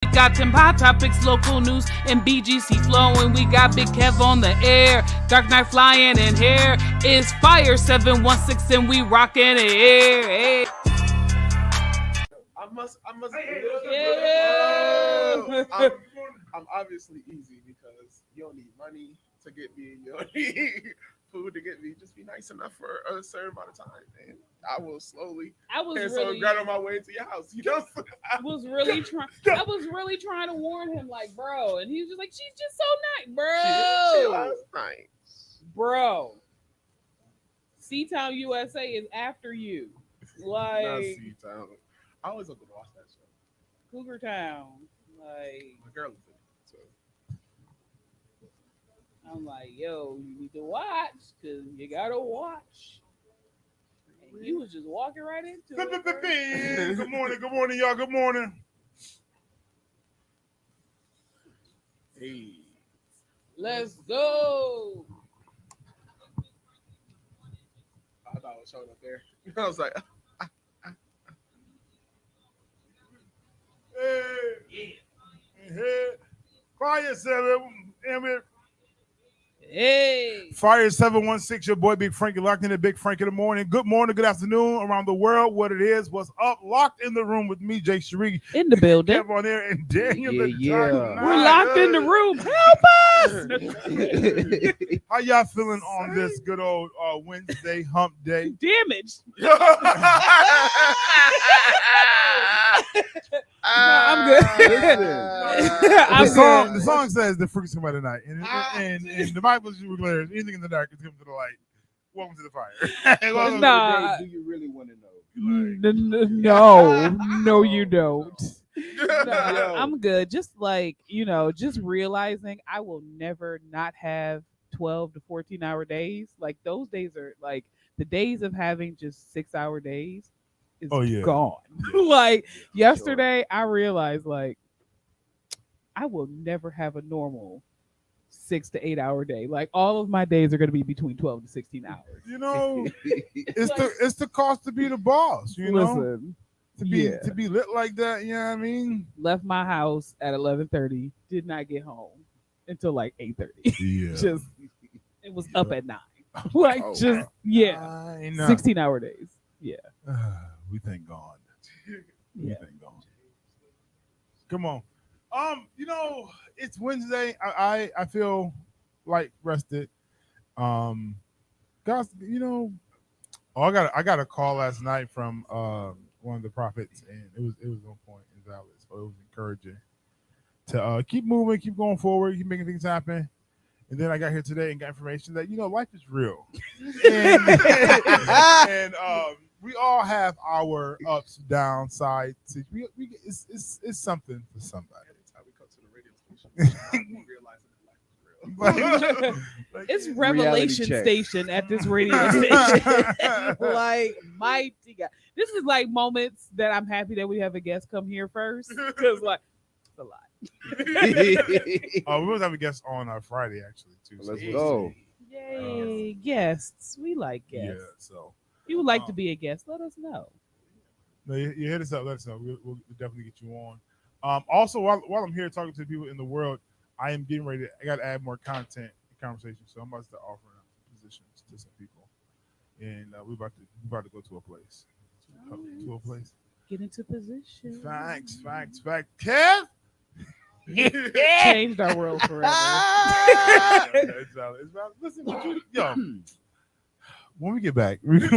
Got them hot topics, local news, and BGC flowing. We got Big Kev on the air, Dark Knight flying, and here is Fire 716, and we rocking it. Hey. I must. Yeah. I'm obviously easy because you don't need money to get me. You don't need food to get me. Just be nice enough for a certain amount of time, and I will slowly. I was and really, so got on my way to your house. You know. I was really trying to warn him, like, bro, and he was just like, she's just so nice, bro. She was nice, bro. C-Town USA is after you, Not like C-Town. I always love to watch that show. Cougar Town, like. My girl is in it, so. I'm like, yo, you need to watch because you gotta watch. And you was just walking right into it. bro. Good morning, y'all. Good morning. Hey. Let's go. I thought I was showing up there. I was like, Hey. Fire 7, Hey. Fire 716, your boy Big Frankie, locked in the Big Frank in the morning. Good morning, good afternoon, around the world. What it is, what's up? Locked in the room with me, Jay Shariki, In the building. Kev on there, and Daniel. We're locked in the room. Help us. How y'all feeling on this good old Wednesday hump day? Damaged. No, I'm good. The song says the freaks come out at night, and the Bible declares anything in the dark is coming to the light. Welcome to the fire. Welcome Nah. Do you really want to know? No, you don't. Yo. I'm good. Just like, just realizing I will never not have 12 to 14 hour days. Like those days are like the days of having just 6-hour days is gone. Like yesterday I realized like I will never have a normal 6 to 8 hour day. Like all of my days are going to be between 12 to 16 hours. It's the cost to be the boss, Listen, to be lit like that, you know what I mean? left my house at 11:30, did not get home until like 8:30. Yeah. Just it was up at 9. Like Oh, just wow. I know. 16-hour days. Yeah. We thank God. We Yeah. thank God. Come on. It's Wednesday. I feel like rested. Guys, I got a call last night from one of the prophets, and it was on point and valid. So it was encouraging to keep moving, keep going forward, keep making things happen. And then I got here today and got information that life is real, and we all have our ups, downsides. It's something for somebody. Anytime we come to the radio station, we realize that life is real. It's Reality Revelation check. Station at this radio station. Like, mighty God. This is like moments that I'm happy that we have a guest come here first. Because, like, it's a lot. We will have a guest on Friday actually too. So Let's we'll go. see. Yay, guests. We like guests. Yeah. So If you would like to be a guest, let us know. no, you hit us up. Let us know. We'll definitely get you on. Also, while I'm here talking to the people in the world, I am getting ready. I got to add more content and conversation. So I'm about to start offering up positions to some people, and we're about to go to a place. To a place. Get into position. Facts. Kev. Changed our world forever. It's valid. Listen, when we get back, we're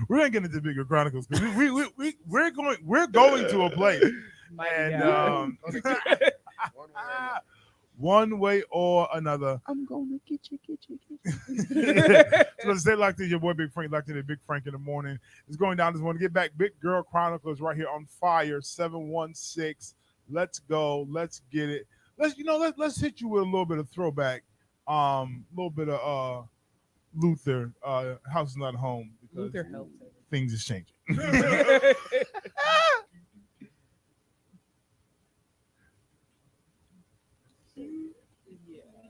gonna get into bigger chronicles because we're going to a place, Mighty and God. one way or another. I'm gonna get you. So stay locked in. Your boy Big Frank, locked in. Big Frank in the morning. It's going down this morning. Get back. Big Girl Chronicles right here on Fire 716. Let's go. Let's get it. Let's hit you with a little bit of throwback. A little bit of Luther. House is not home because Luther helps. things is changing.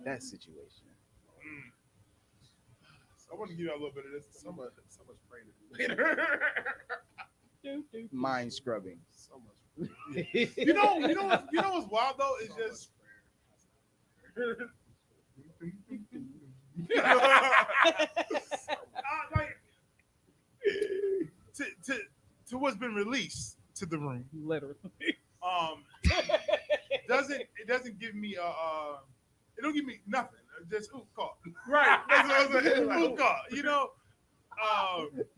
That situation. I want to give you a little bit of this. So much praying to do later. Mind scrubbing. So much You know what's wild though? It's just like to what's been released to the room. Literally. It doesn't give me it don't give me nothing. Just call. Right. That's what I'm saying. Like, Ooh, call. You know.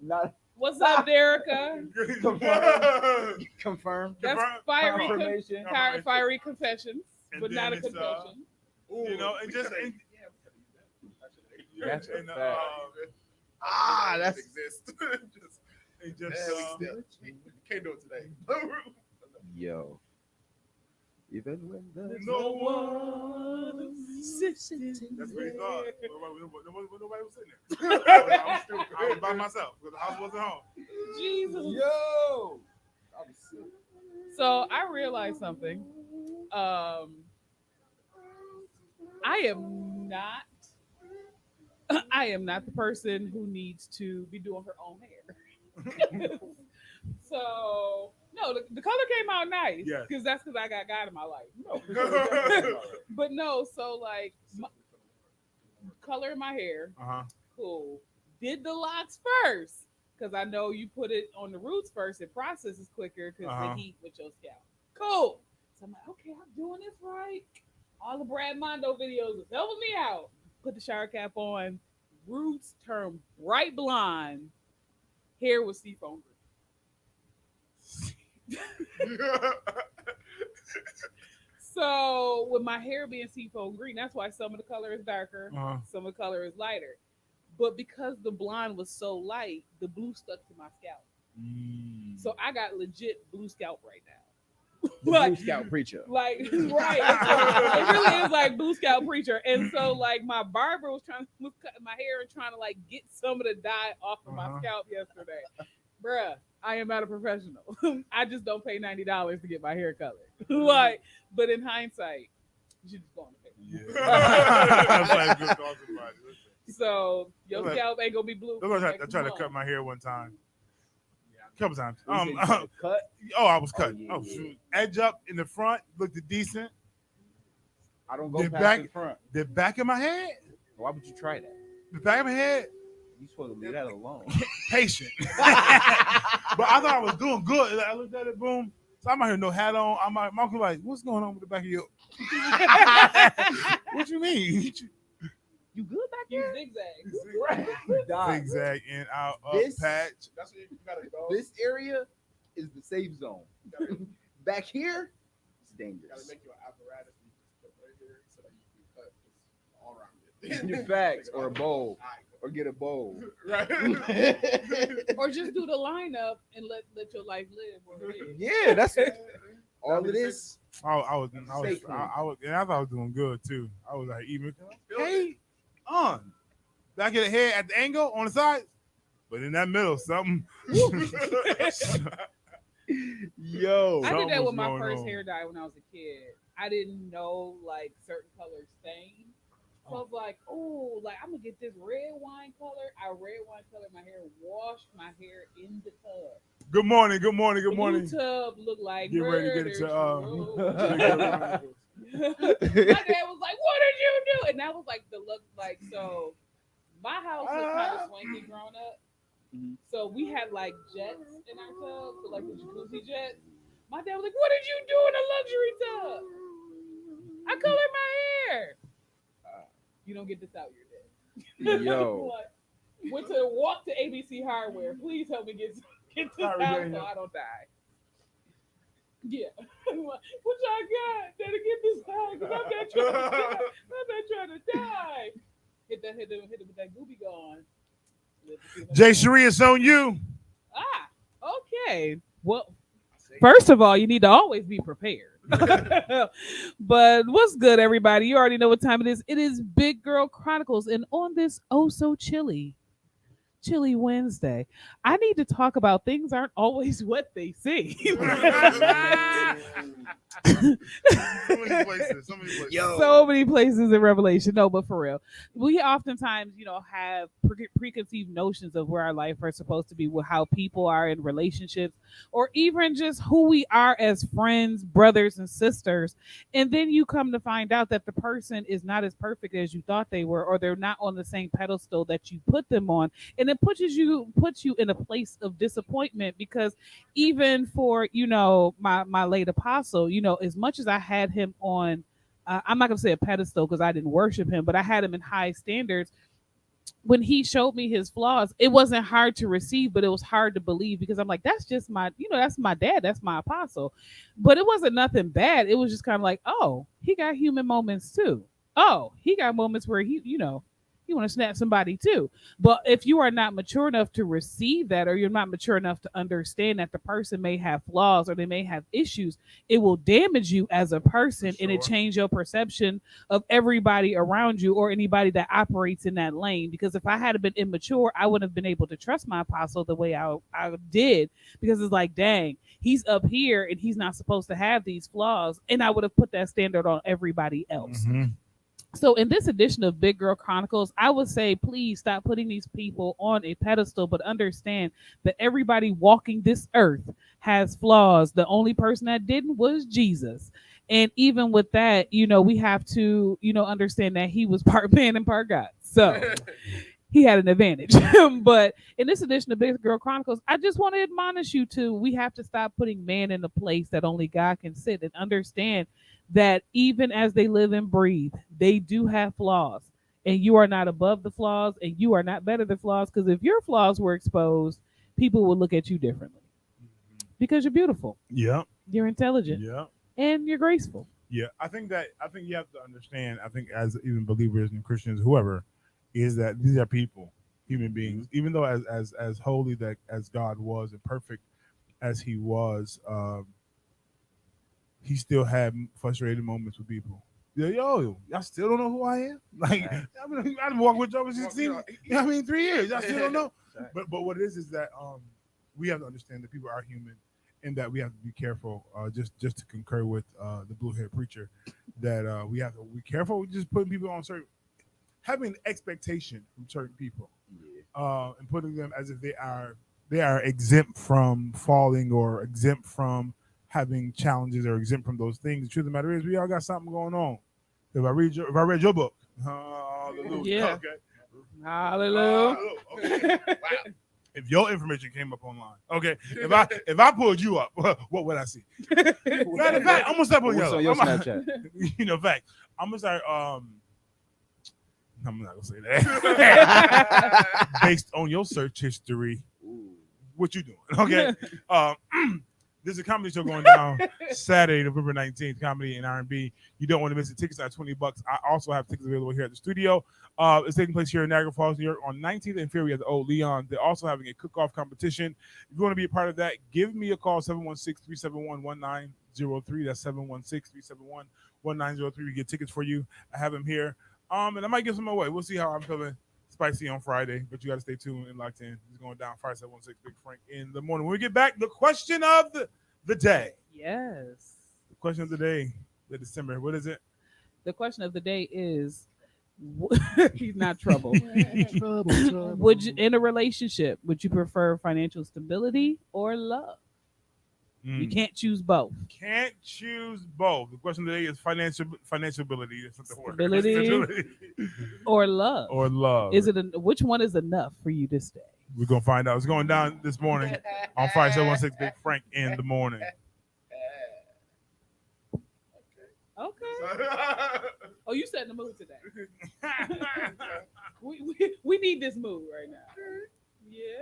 Not What's up, Derica? confirmed. That's fiery, Confirmation. fiery confessions, And but not a then it's, confession. you know, and we just could say, That's a and, fact. that's exist. Just, and just can't do it today. Yo. Even when there's no one sitting That's what he there. thought. Nobody was sitting there. I was by myself because the house wasn't home. Jesus. Yo. I'm sick. So I realized something. I am not the person who needs to be doing her own hair. So no, the color came out nice. Yes. Because that's because I got God in my life. Uh But no, so like color in my hair, huh. cool. Did the locks first. Because I know you put it on the roots first, it processes quicker because Uh-huh. the heat with your scalp. Cool. So I'm like, okay, I'm doing this right. All the Brad Mondo videos is helping me out. Put the shower cap on. Roots turned bright blonde. Hair was seafoam green. So with my hair being seafoam green, that's why some of the color is darker, Uh-huh. some of the color is lighter. But because the blonde was so light, the blue stuck to my scalp. So I got legit blue scalp right now. The Blue Scout preacher. Like right, it really is like Blue Scout preacher. And so like my barber was was cutting my hair and trying to like get some of the dye off of my scalp yesterday. Bruh, I am not a professional. I just don't pay $90 to get my hair colored. Like, but in hindsight, you should just go on the pay. That's like good thoughts about it. Listen. So your Look, scalp ain't gonna be blue. for the I next tried to month. cut my hair one time. A couple times. You said you had a cut. I was cut. yeah, Oh, yeah. shoot. Edge up in the front, looked decent. I don't go The past back- the front. The back of my head, Why would you try that? the back of my head, You supposed to leave that alone. patient. But I thought I was doing good. I looked at it, boom. So I'm out here, no hat on. I'm out. Mom was like, "What's going on with the back of your?" What you mean? You good back You there? zigzag. Dog, Zigzag in, out, up, This- patch. That's what you gotta go. this area is the safe zone. You gotta, Back here, it's gotta dangerous. make your apparatus you just put right here so that you can cut just all around it. Your facts or a bowl. Or get a bowl. Right. Or just do the lineup and let your life live. Where it is. Yeah, that's all it is. I was, Stay and clean. I thought I was doing good too. I was like, even hey, on back of the head at the angle on the side, but in that middle, something. Yo. I did that Something with my was going first on. hair dye when I was a kid. I didn't know like certain colors stain. So I was like, oh, like I'm gonna get this red wine color. I red wine color my hair, wash my hair in the tub. Good morning, good morning, good The morning. blue tub looked like Get ready to get murder, into, she wrote. My dad was like, "What did you do?" And that was like the look, like so. My house was kind of swanky growing up, Mhm. so we had like jets in our tub, so like the jacuzzi jets. My dad was like, "What did you do in a luxury tub?" I colored my hair. You don't get this out, you're dead. Yo. Like, went to walk to ABC Hardware. Please help me get this Sorry, out yeah, so yeah. I don't die. Yeah. What y'all got? Gotta get this out because I'm not trying to die. I'm not trying to die. Hit the with that goopy gone. Jay Cherie, it's on you. Okay. Well, first of all, you need to always be prepared. But what's good, everybody? You already know what time it is. It is Big Girl Chronicles, and on this oh so chilly Chilly Wednesday. I need to talk about things aren't always what they seem. So many places. So many places. Yo. So many places in Revelation. No, but for real, we oftentimes, have preconceived notions of where our life are supposed to be, with how people are in relationships, or even just who we are as friends, brothers, and sisters. And then you come to find out that the person is not as perfect as you thought they were, or they're not on the same pedestal that you put them on, and it puts you in a place of disappointment, because even for my late apostle, as much as I had him on, I'm not gonna say a pedestal because I didn't worship him, but I had him in high standards. When he showed me his flaws, it wasn't hard to receive, but it was hard to believe, because I'm like, that's just that's my dad, that's my apostle. But it wasn't nothing bad. It was just kind of like, oh, he got human moments too. Oh, he got moments where he want to snap somebody too. But if you are not mature enough to receive that, or you're not mature enough to understand that the person may have flaws or they may have issues, it will damage you as a person, and it Sure. change your perception of everybody around you, or anybody that operates in that lane. Because if I had been immature, I wouldn't have been able to trust my apostle the way I did, because it's like, dang, he's up here and he's not supposed to have these flaws, and I would have put that standard on everybody else. Mhm. So in this edition of Big Girl Chronicles, I would say, please stop putting these people on a pedestal, but understand that everybody walking this earth has flaws. The only person that didn't was Jesus. And even with that, we have to, understand that he was part man and part God. So he had an advantage. But in this edition of Big Girl Chronicles, I just want to admonish you we have to stop putting man in a place that only God can sit, and understand that even as they live and breathe, they do have flaws. And you are not above the flaws, and you are not better than flaws, because if your flaws were exposed, people would look at you differently, because you're beautiful, Yeah. you're intelligent, Yeah. and you're graceful. Yeah. I think you have to understand, I think as even believers and Christians, whoever, is that these are people, human beings. Even though as holy that as God was and perfect as he was, he still had frustrated moments with people. Yeah, yo, y'all still don't know who I am? Like, I've walked with y'all for 16, you know what I mean, 3 years. Y'all still don't know. But what it is that we have to understand that people are human, and that we have to be careful. Just to concur with the blue haired preacher, that we have to be careful with just putting people on having expectation from certain people, and putting them as if they are exempt from falling, or exempt from having challenges, or exempt from those things. The truth of the matter is, we all got something going on. If I read your book, hallelujah. Yeah. Okay. Hallelujah. Okay. Wow. If your information came up online, okay. If I pulled you up, what would I see? Matter of fact, I'm gonna step on What's on your yellow. Snapchat? Fact. I'm gonna start. I'm not gonna say that. Based on your search history, what you doing? Okay. There's a comedy show going down Saturday, November 19th, comedy and R&B. You don't want to miss it. Tickets are $20. I also have tickets available here at the studio. It's taking place here in Niagara Falls, New York on 19th and Ferry at the Old Leon. They're also having a cook-off competition. If you want to be a part of that, give me a call, 716-371-1903. That's 716-371-1903. We get tickets for you. I have them here. And I might give some away. We'll see how I'm feeling spicy on Friday, but you got to stay tuned and locked in. It's going down 5716 Big Frank in the morning. When we get back, the question of the day. Yes. The question of the day, the December. What is it? The question of the day is, he's not trouble. Trouble. Would you, in a relationship, would you prefer financial stability or love? You can't choose both. Can't choose both. The question today is financial ability. That's what the word. Stability. Or love. Or love. Is it which one is enough for you to stay? We're gonna find out. It's going down this morning on 5716 Big Frank in the morning. Okay. Oh, you set in the mood today. we need this mood right now. Yeah.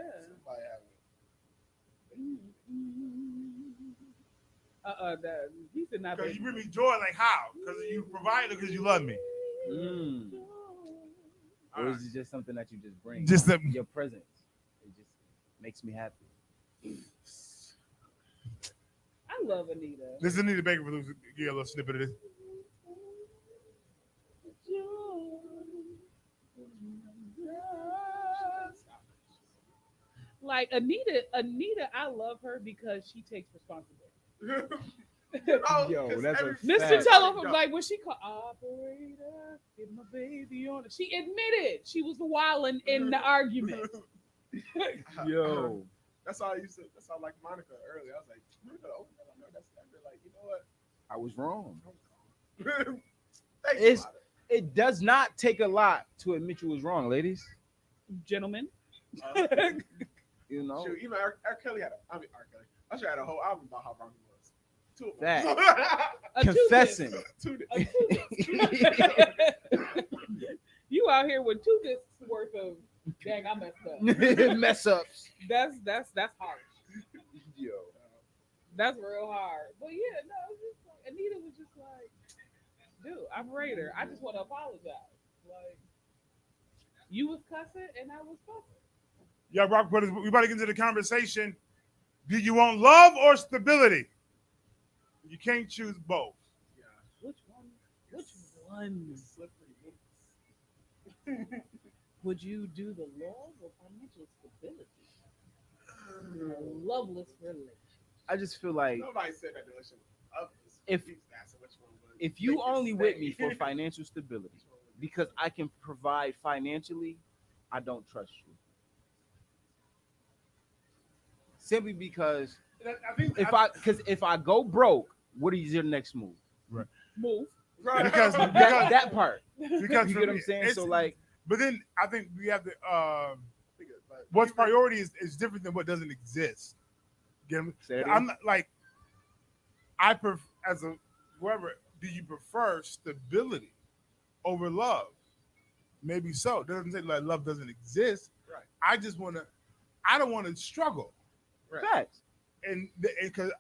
He said not. Because you bring me joy, like how? Because you provide it because you love me. Or is it just something that you just bring? Just that your presence. It just makes me happy. I love Anita. This is Anita Baker for those get a little snippet of this. Like Anita, I love her because she takes responsibility. Oh, Yo, 'cause that's a every- Mr. fact. Telephone, like when she called operator, get my baby on it. She admitted she was wilding in the argument. Yo, That's how I used to. That's how I like Monica earlier. I was like, Monica, oh, I know that's that. Like, you know what? I was wrong. Thank It's- you. Monica. It does not take a lot to admit you was wrong, ladies. Gentlemen, You know, Shoot, even R. Kelly had a. I mean, R. Kelly. I should have had a whole album about how wrong he was. Two of them. a confessing. Two. A two-disc. You out here with 2 discs worth of dang, I messed up. Mess ups. That's harsh. Yo, That's real hard. But yeah, no, it's just like, Anita was just like, dude, I'm Raider. I just want to apologize. Like, you was cussing and I was fussing. Yeah, Rock Brothers, we about to get into the conversation. Do you want love or stability? You can't choose both. Yeah. Which one? Which one Slippery links. would you do, the love or financial stability? A loveless relationship. I just feel like Nobody said that relation was others. If- He's asking which one would if you make only stay. with me for financial stability, Which one would- because I can provide financially, I don't trust you. Simply because if I go broke, what is your next move? Move. Right. Because- That part. Because You for get what me, I'm saying? it's- So like, but then I think we have to. But What's priority is different than what doesn't exist. Get me? say it I'm again. not like as a whoever. Do you prefer stability over love? Maybe so. That doesn't say like love doesn't exist. Right. I just want to. I don't want to struggle, Facts. and because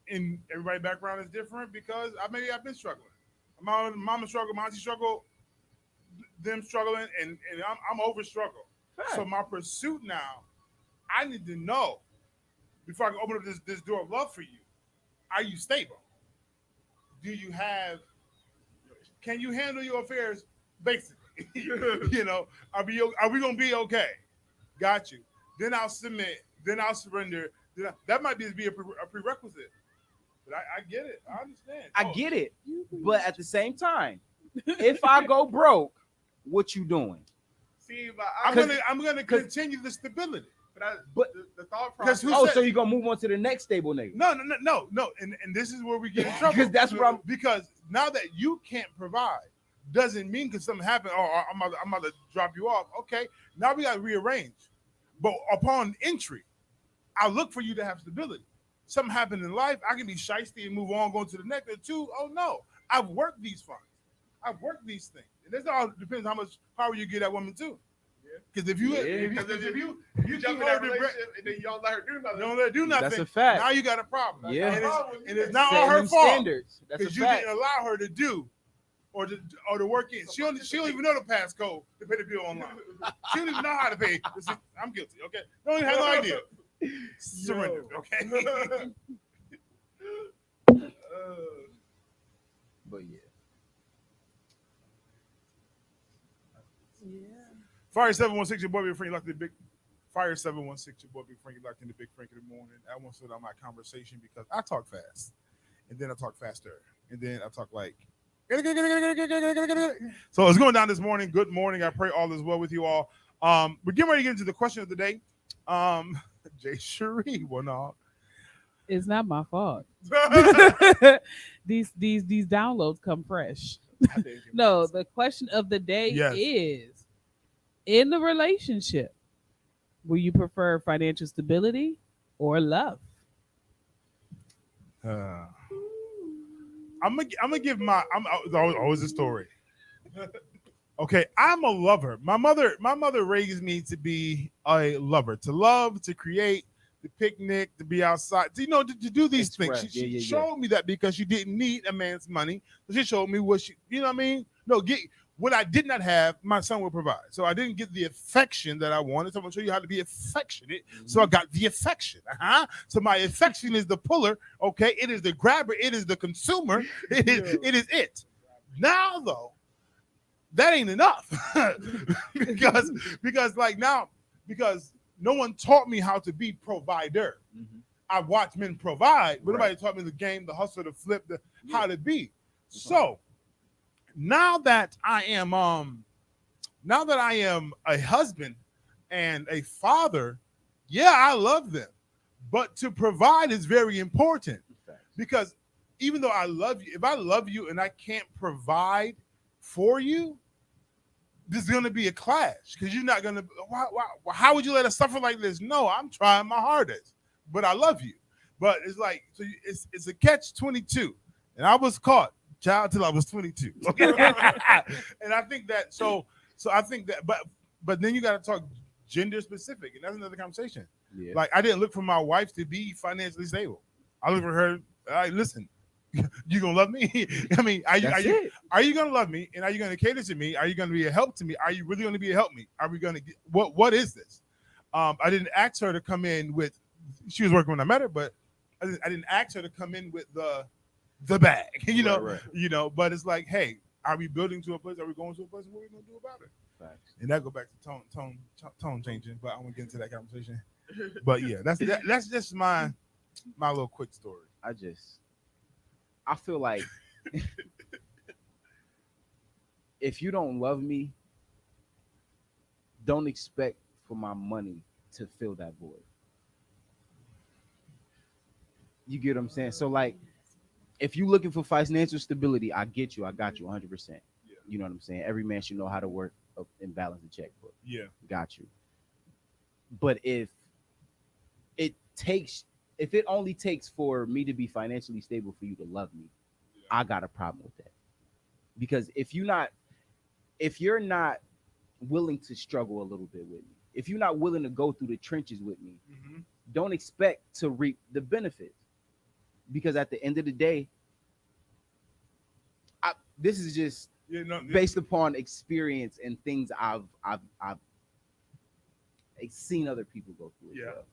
in everybody's background is different. Because I've been struggling. My mama struggled, my auntie struggled, them struggling, and I'm over struggle. Facts. So my pursuit now, I need to know before I can open up this door of love for you. Are you stable? Do you have? Can you handle your affairs? Basically, you know, are we gonna be okay? Got you. Then I'll submit. Then I'll surrender. That might be a prerequisite. But I get it. I understand. I get it, but at the same time, if I go broke, what you doing? see, but I'm gonna continue the stability. But- the thought 'Cause process. who Oh, said- so you gonna move on to the next stable nigga? No. And this is where we get in trouble. Because that's where I'm. Because now that you can't provide doesn't mean because something happened, I'm about to drop you off. Okay, now we got to rearrange. But upon entry, I look for you to have stability. Something happened in life, I can be shiesty and move on, going to the next. Or two, oh no, I've worked these funds. I've worked these things. And this all depends how much power you get that woman too. Because if you You jump in that relationship and then you don't let her do nothing. don't let her do nothing, That's a fact. now you got a problem. Yeah. And it's not all Setting her them fault. standards. That's a Because you fact. didn't allow her to do or to work in. She don't even know the passcode to pay the bill online. She don't even know how to pay. I'm guilty, okay? Don't even have no idea. Surrender, okay? But yeah, Yeah. Fire 716, your boy Big Frank locked in the big. Fire 716, your boy Big Frank locked in the Big Frank in the morning. I want to slow down my conversation because I talk fast, and then I talk faster, and then I talk like. So it's going down this morning. Good morning. I pray all is well with you all. We're getting ready to get into the question of the day. Jay Cherie, well, no. It's not my fault. These downloads come fresh. No, the question of the day Yes. is: in the relationship, will you prefer financial stability or love? I'm gonna give my. It's always a story. Okay, I'm a lover. My mother raised me to be a lover, to love, to create, to picnic, to be outside, to do these things. Express. She Yeah. showed me that because she didn't need a man's money. So she showed me what you know what I mean? No, what I did not have, my son would provide. So I didn't get the affection that I wanted. So I'm gonna show you how to be affectionate. So I got the affection. So my affection is the puller. Okay, it is the grabber. It is the consumer. It is it. Now though, that ain't enough because no one taught me how to be provider. Mhm. I watched men provide, but Right. nobody taught me the game, the hustle, the flip, the how to be. So now that I am a husband and a father, yeah, I love them. But to provide is very important because even though I love you, if I love you and I can't provide for you, there's going to be a clash because you're not going to. How would you let us suffer like this? No, I'm trying my hardest, but I love you. But it's like it's a catch-22, and I was caught child till I was 22. Okay, and I think that so I think that, but then you got to talk gender specific, and that's another conversation. Yeah. Like I didn't look for my wife to be financially stable. I look for her. Listen, you gonna love me? I mean, are you gonna love me? And are you gonna cater to me? Are you gonna be a help to me? Are you really gonna be a help me? Are we gonna get what is this? I didn't ask her to come in with. She was working when I met her, but I didn't ask her to come in with the bag. Right. But it's like, hey, are we building to a place? Are we going to a place? What are we gonna do about it? Facts. And that go back to tone changing. But I won't get into that conversation. But yeah, that's just my little quick story. I feel like if you don't love me, don't expect for my money to fill that void. You get what I'm saying? So like, if you're looking for financial stability, I get you. I got you 100%. Yeah. You know what I'm saying? Every man should know how to work up and balance a checkbook. Yeah. Got you. But if it only takes for me to be financially stable for you to love me, I got a problem with that. Because if you're not willing to struggle a little bit with me, if you're not willing to go through the trenches with me, don't expect to reap the benefits. Because at the end of the day, this is just based upon experience and things I've seen other people go through. Yeah. Well.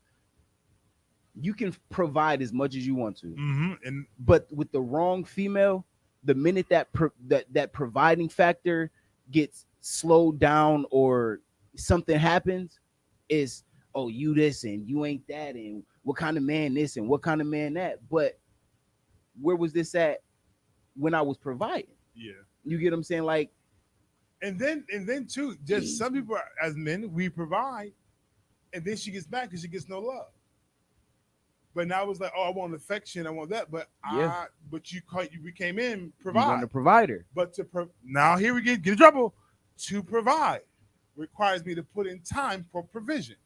You can provide as much as you want to, but with the wrong female, the minute that providing factor gets slowed down or something happens, is you this and you ain't that, and what kind of man this and what kind of man that. But where was this at when I was providing? Yeah. You get what I'm saying? Like, and then too, just some people as men, we provide, and then she gets mad because she gets no love. But now it's like, I want affection, I want that. But we came in provide. You want a provider. But now here we get in trouble. To provide requires me to put in time for provision.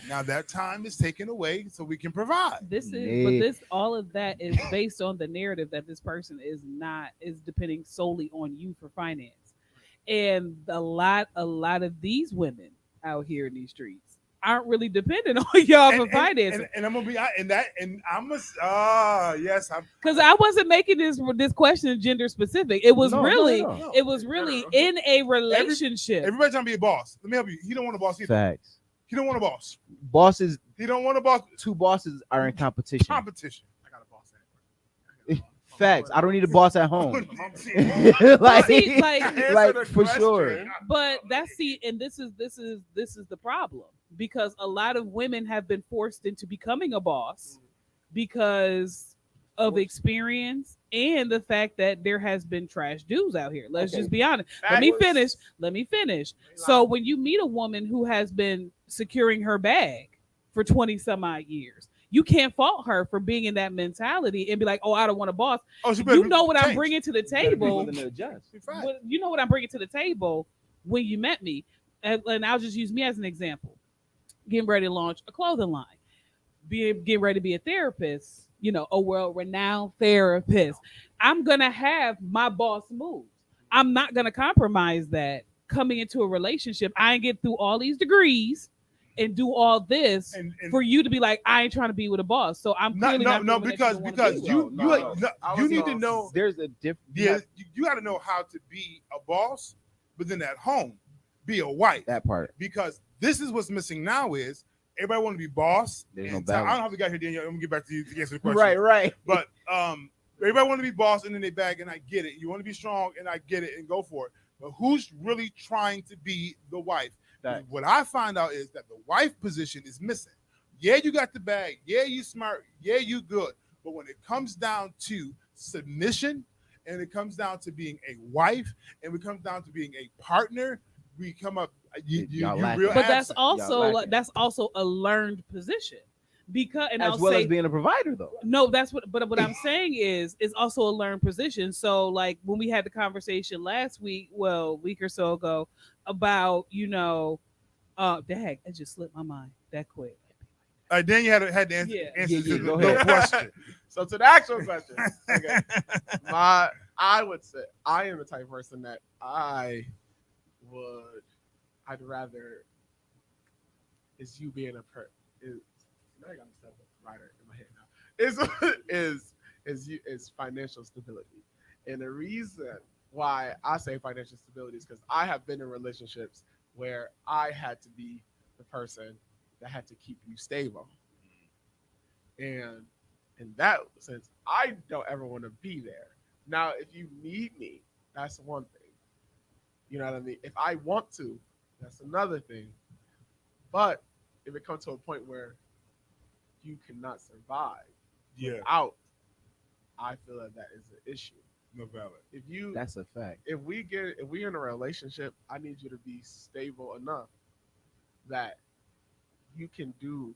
Now that time is taken away so we can provide. All of that is based on the narrative that this person is depending solely on you for finance. And a lot of these women out here in these streets aren't really dependent on y'all for finance. And I'm gonna be because I wasn't making this question gender specific. It was it was really in a relationship. Everybody's trying to be a boss. Let me help you. He don't want a boss either. Facts. He don't want a boss. Bosses. He don't want a boss. Two bosses are in competition. I got a boss. Facts. I don't need a boss at home. like for sure. But and this is the problem, because a lot of women have been forced into becoming a boss because of experience and the fact that there has been trash dudes out here. Let's just be honest. Let me finish. So when you meet a woman who has been securing her bag for 20 some odd years, you can't fault her for being in that mentality and be like, I don't want a boss. You know what I'm bringing to the table. You know what I'm bringing to the table when you met me. And I'll just use me as an example. Getting ready to launch a clothing line. Getting ready to be a therapist, a world-renowned therapist. I'm going to have my boss moves. I'm not going to compromise that coming into a relationship. I ain't get through all these degrees and do all this and for you to be like, I ain't trying to be with a boss. So I'm clearly because you need to know there's a difference. Yeah, you got to know how to be a boss, but then at home be a wife. That part, because this is what's missing now is everybody want to be boss. There's I no don't know balance. how we got here, Daniel. I'm gonna get back to you to answer the question. Right. But everybody want to be boss, and then they bag, and I get it. You want to be strong, and I get it, and go for it. But who's really trying to be the wife? Facts. What I find out is that the wife position is missing. Yeah, you got the bag. Yeah, you smart. Yeah, you good. But when it comes down to submission, and it comes down to being a wife, and it comes down to being a partner, we come up. You Y'all lacking. real But that's absent. also a learned position because and As I'll well say as being a provider, though. no, that's what I'm saying is it's also a learned position. So like when we had the conversation last week, well, a week or so ago, about dag, it just slipped my mind that quick. Then you had to answer, Yeah. answer Yeah, to go the ahead. question. So to the actual question, okay, I would say I am the type of person that I'd rather is you being a now I got myself a writer in my head now. Is financial stability. And the reason why I say financial stability is because I have been in relationships where I had to be the person that had to keep you stable. And in that sense, I don't ever want to be there. Now, if you need me, that's one thing. You know what I mean? If I want to, that's another thing. But if it comes to a point where you cannot survive Yeah, without, I feel that is an issue. no valid. If you That's a fact. if we're in a relationship, I need you to be stable enough that you can do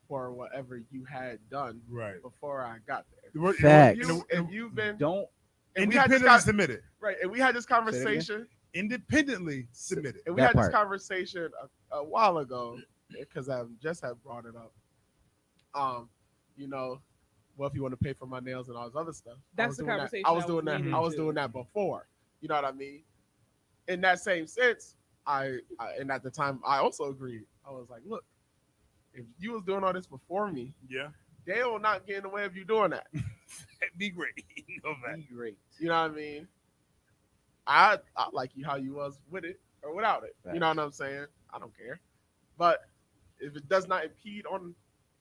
for whatever you had done Right. before I got there. Facts. If you've been Don't and we had this Independently submitted. right, and we had this again? conversation, Independently submitted. and we That had part. this conversation a while ago because I just had brought it up. Well, if you want to pay for my nails and all this other stuff, That's the conversation I was I doing was that. leading I was to. doing that before. You know what I mean? In that same sense, and at the time I also agreed. I was like, look, if you was doing all this before me, Yeah. they will not get in the way of you doing that. Be great. Know that. be great. You know what I mean? I like you how you was with it or without it. You know what I'm saying? I don't care. But if it does not impede on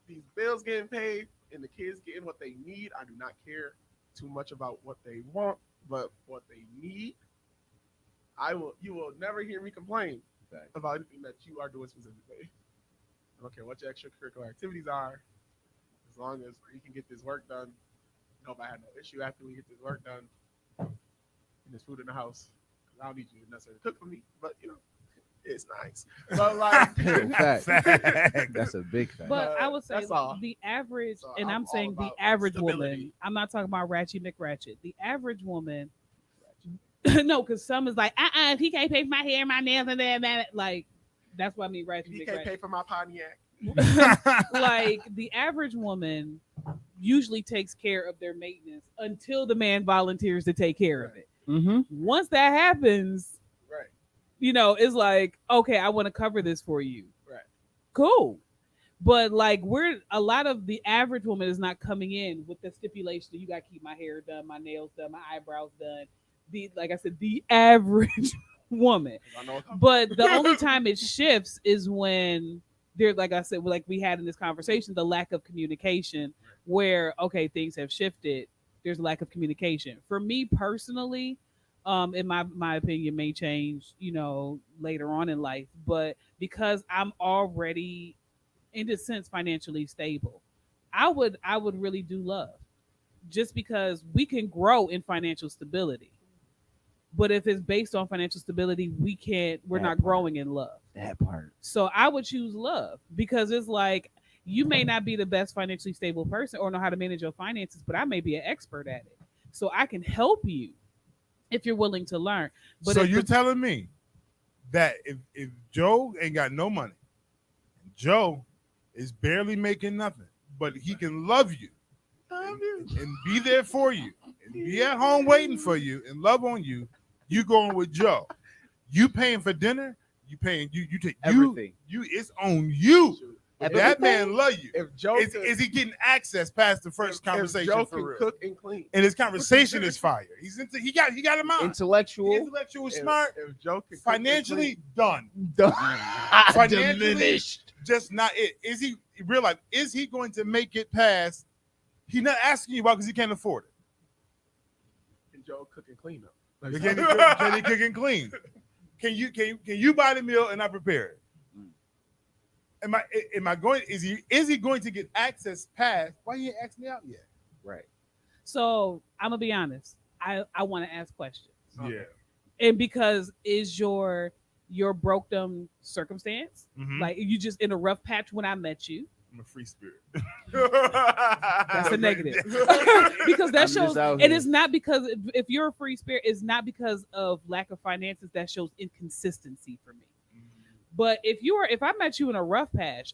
these bills getting paid and the kids getting what they need, I do not care too much about what they want, but what they need. You will never hear me complain about anything that you are doing specifically. I don't care what your extracurricular activities are, as long as we can get this work done. Nobody had no issue after we get this work done. And there's food in the house. I don't need you to necessarily cook for me, but it's nice. But like, Fact. Fact. That's a big fact. But I would say That's all. the average, So and I'm I'm all saying the about average woman. stability. I'm not talking about Ratchet McRatchet. The average woman. No, because some is like, if he can't pay for my hair, my nails, and that, like, that's what I mean, Ratchet he can't pay McRatchet. for my Pontiac. Like the average woman usually takes care of their maintenance until the man volunteers to take care of it. Mm-hmm. Once that happens, Right. it's like, okay, I want to cover this for you. Right. Cool. But like a lot of the average woman is not coming in with the stipulation that you gotta keep my hair done, my nails done, my eyebrows done. Like I said, the average woman. I know. But the only time it shifts is when there, like I said, like we had in this conversation, the lack of communication where, okay, things have shifted. There's a lack of communication. For me personally, in my opinion may change, later on in life, but because I'm already in a sense financially stable, I would really do love, just because we can grow in financial stability. But if it's based on financial stability, we're not growing in love. That part. So I would choose love, because it's like, you may not be the best financially stable person or know how to manage your finances, but I may be an expert at it. So I can help you if you're willing to learn. But so if you're telling me that if Joe ain't got no money, Joe is barely making nothing, but he can love you and be there for you and be at home waiting for you and love on you, you going with Joe. You paying for dinner, you paying you take Everything. You it's on you. That man love you. If Joe Is he getting access past the first conversation if Joe for can real? cook and clean, And his conversation is fire. He got a mind. Intellectual. Intellectual, smart, If Joe can cook and financially done. Financially Diminished. Just not it. Is he real life? Is he going to make it past? He's not asking you about because he can't afford it. clean, Joe cook and clean up. Can he cook and clean? Can you buy the meal and I prepare it? Mm. Am I going? Is he going to get access past? Why he ain't asked me out yet? Right. So I'm gonna be honest. I want to ask questions, Okay. Yeah. and because is your brokedom circumstance, Mhm. like you just in a rough patch when I met you, I'm a free spirit. that's a negative. Because that I'm just shows out it here. is not because if you're a free spirit, it's not because of lack of finances. That shows inconsistency for me. But if I met you in a rough patch,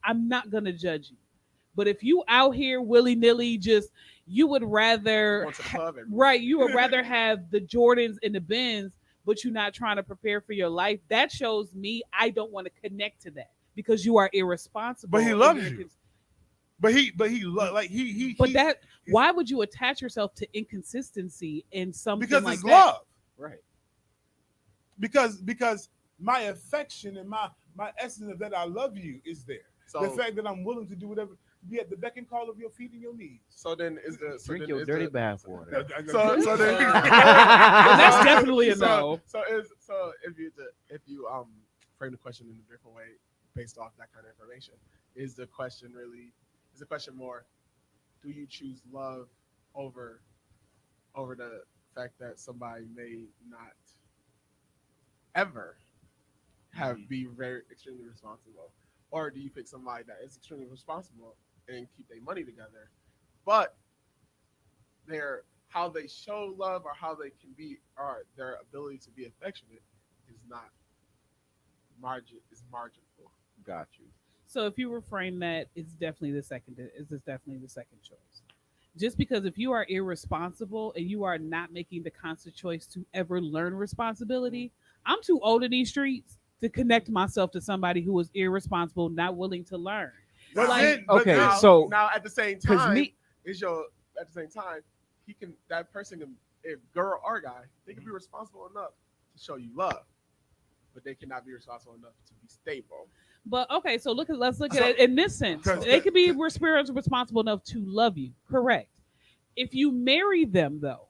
I'm not gonna judge you. But if you out here willy nilly, just you would rather Going to the club every week. right, you would rather have the Jordans and the Benz, but you're not trying to prepare for your life. That shows me I don't want to connect to that because you are irresponsible. But he and loves you're you. cons- But But why would you attach yourself to inconsistency in something because like it's that? love. Right. Because my affection and my essence of that I love you is there. So, The fact that I'm willing to do whatever, be at the beck and call of your feet and your knees. so then is the so Drink then your is dirty the, bath water. So then That's definitely a no. So if you frame the question in a different way based off that kind of information, is the question more, do you choose love over the fact that somebody may not ever be very extremely responsible, or do you pick somebody that is extremely responsible and keep their money together, but how they show love or how they can be or their ability to be affectionate is not marginal. Got you. So if you reframe that, it's definitely the second. Is this definitely the second choice? Just because if you are irresponsible and you are not making the conscious choice to ever learn responsibility, I'm too old in these streets to connect myself to somebody who is irresponsible, not willing to learn. But Like- then, Okay, now, so- now at the same Because time, me, that person can, if girl or guy, they can be responsible enough to show you love, but they cannot be responsible enough to be stable. But okay, so let's look at it in this sense. 'Cause- They could be responsible enough to love you, correct? If you marry them though,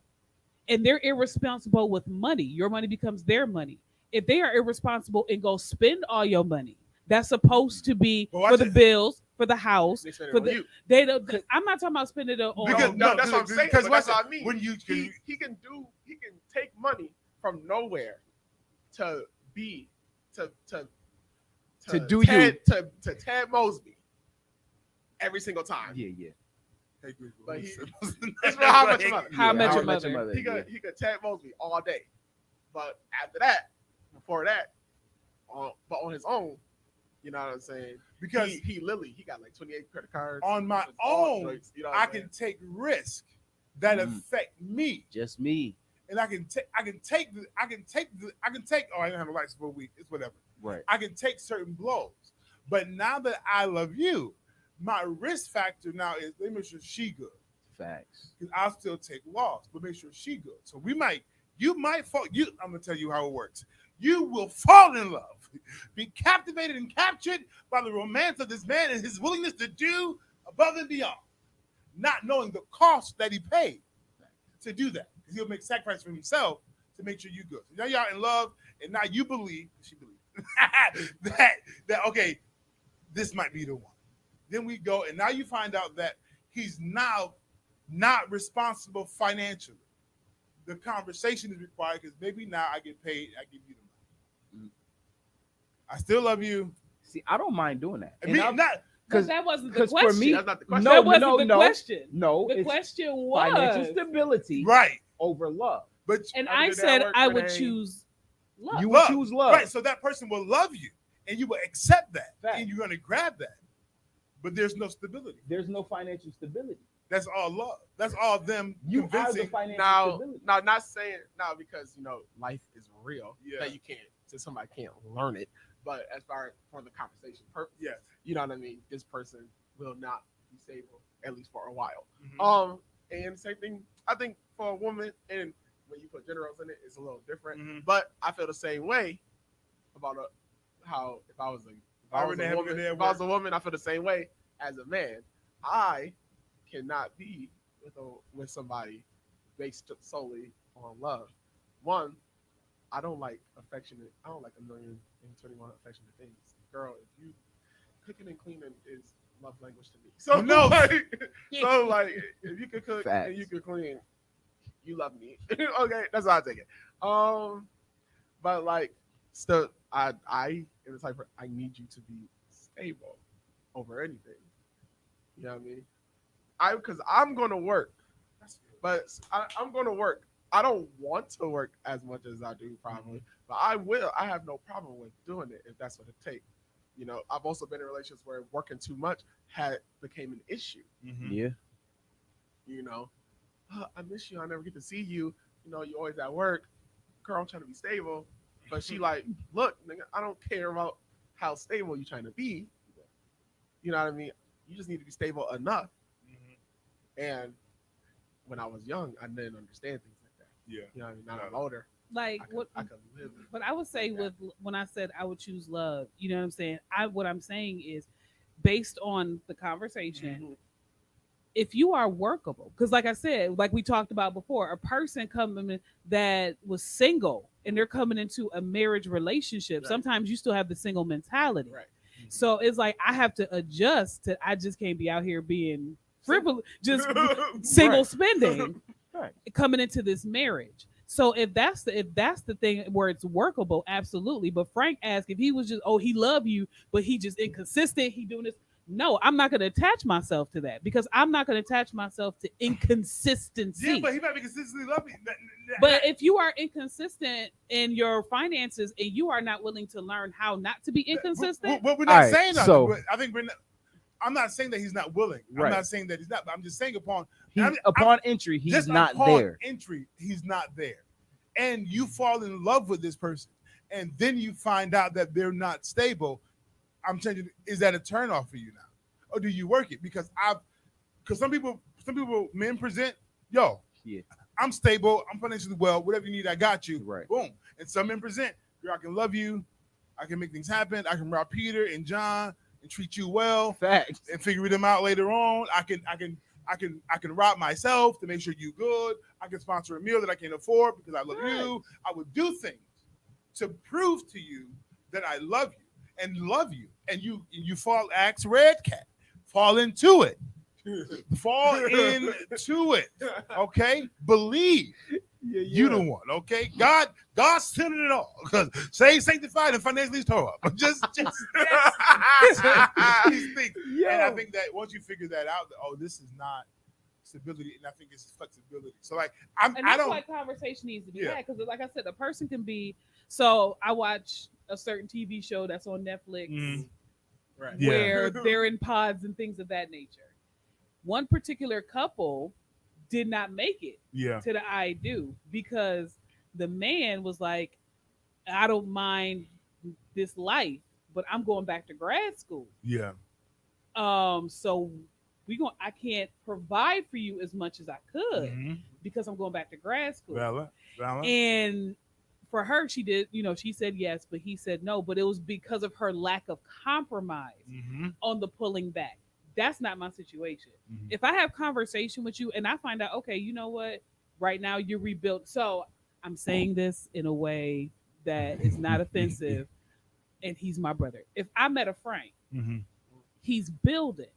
and they're irresponsible with money, your money becomes their money. If they are irresponsible and go spend all your money, that's supposed to be But watch for the it. bills, for the house. They spend it For on the- you. They don't. I'm not talking about spending it on. Because- No, no, that's what I'm saying. because But that's watch what I mean. when he can take money from nowhere to be to do Ted, to Ted Mosby every single time. yeah. But it's for How I Met Your Mother. How I Met How Your I Mother. He could Ted Mosby all day, but after that, before that, but on his own, you know what I'm saying? Because he got like 28 credit cards on my all own, joints, you know what I I'm saying? can take risk that Mm. affect me, Just me. and I can take. Oh, I didn't have a license for a week. It's whatever. Right. I can take certain blows, but now that I love you, my risk factor now is let me make sure she good. Facts. Because I'll still take loss, but make sure she good. So you might fall. I'm gonna tell you how it works. You will fall in love, be captivated and captured by the romance of this man and his willingness to do above and beyond, not knowing the cost that he paid to do that. Because he'll make sacrifice for himself to make sure you're good. So now y'all in love, and now she believes that okay, this might be the one. Then we go, and now you find out that he's now not responsible financially. The conversation is required because maybe now I get paid, I give you the money. I still love you. See, I don't mind doing that. I mean, I'm- not Because that wasn't the 'cause for question. me- That's not the question. that wasn't the question. No, The it's question was, financial stability right, over love. but and How I did that said work, I would Renee? choose love. You would love. choose love. Right, so that person will love you, and you will accept that, Fact. and you're going to grab that. But there's no stability. There's no financial stability. That's all love. That's all them You are the convincing. financial Now, stability. not saying now because life is real Yeah. that you can't, so somebody can't learn it. But as far as for the conversation purpose, Yes. you know what I mean. This person will not be stable at least for a while. Mhm. And same thing. I think for a woman, and when you put gender roles in it, it's a little different. Mhm. But I feel the same way about how if I was a woman, I feel the same way as a man. I cannot be with somebody based solely on love. One, I don't like affectionate. I don't like a million and 21 affectionate things. Girl, if you cooking and cleaning is love language to me. So No. like if you can cook Facts. and you can clean, you love me. Okay, that's how I take it. But like still, I am the type of, I need you to be stable over anything. You know what I mean? Because I'm gonna work, but I'm gonna work. I don't want to work as much as I do probably, but I will. I have no problem with doing it if that's what it takes. You know, I've also been in relationships where working too much became an issue. Yeah. You know, I miss you. I never get to see you. You know, you always at work. Girl, I'm trying to be stable, but she like, look, nigga, I don't care about how stable you're trying to be. You know what I mean? You just need to be stable enough. And when I was young, I didn't understand things like that. Yeah. You know what I mean? Now I'm older. Like I could live. but I would say like with when I said I would choose love, you know what I'm saying? What I'm saying is based on the conversation, Mhm. if you are workable, because like I said, like we talked about before, a person coming in that was single and they're coming into a marriage relationship, Right. sometimes you still have the single mentality. Right. So it's like I have to adjust to, I just can't be out here being frivolous, just single Right. spending Right. coming into this marriage. So if that's the thing where it's workable, absolutely. But Frank asked if he was just, oh, he love you, but he just inconsistent, he doing this. No, I'm not going to attach myself to that because I'm not going to attach myself to inconsistency. Yeah, but he might be consistently loving. But if you are inconsistent in your finances and you are not willing to learn how not to be inconsistent, But we're not Alright, saying that. so- I think we're not. I'm not saying that he's not willing. Right. I'm not saying that he's not. But I'm just saying Upon entry, he's just not upon there. entry, he's not there, and you fall in love with this person, and then you find out that they're not stable. I'm changing. Is that a turnoff for you now, or do you work it? Because some people, men present, yo, Yeah. I'm stable, I'm financially well, whatever you need, I got you. Right. Boom. And some men present, girl, I can love you, I can make things happen, I can rob Peter and John and treat you well Facts. and figure them out later on. I can rob myself to make sure you good. I can sponsor a meal that I can't afford because I love you. I would do things to prove to you that I love you and love you. And you fall, axe red cat, fall into it. Fall into it. Okay? Believe you the one. Okay? God centered it all. Because saved, sanctified, and financially tore up. Just these things. And I think that once you figure that out, this is not stability, and I think it's flexibility. So like and I that's don't why conversation needs to be Yeah. had. Because like I said, a person can be. So I watch a certain TV show that's on Netflix Right. Yeah. where they're in pods and things of that nature. One particular couple did not make it yeah. to the I do because the man was like, I don't mind this life, but I'm going back to grad school. Yeah. So I can't provide for you as much as I could Mhm. because I'm going back to grad school. Valid. And for her, she did, she said yes, but he said no. But it was because of her lack of compromise Mhm. on the pulling back. That's not my situation. Mhm. If I have conversation with you and I find out, okay, you know what? Right now you're rebuilt. So I'm saying this in a way that is not offensive. And he's my brother. If I met a Frank, Mhm. he's building,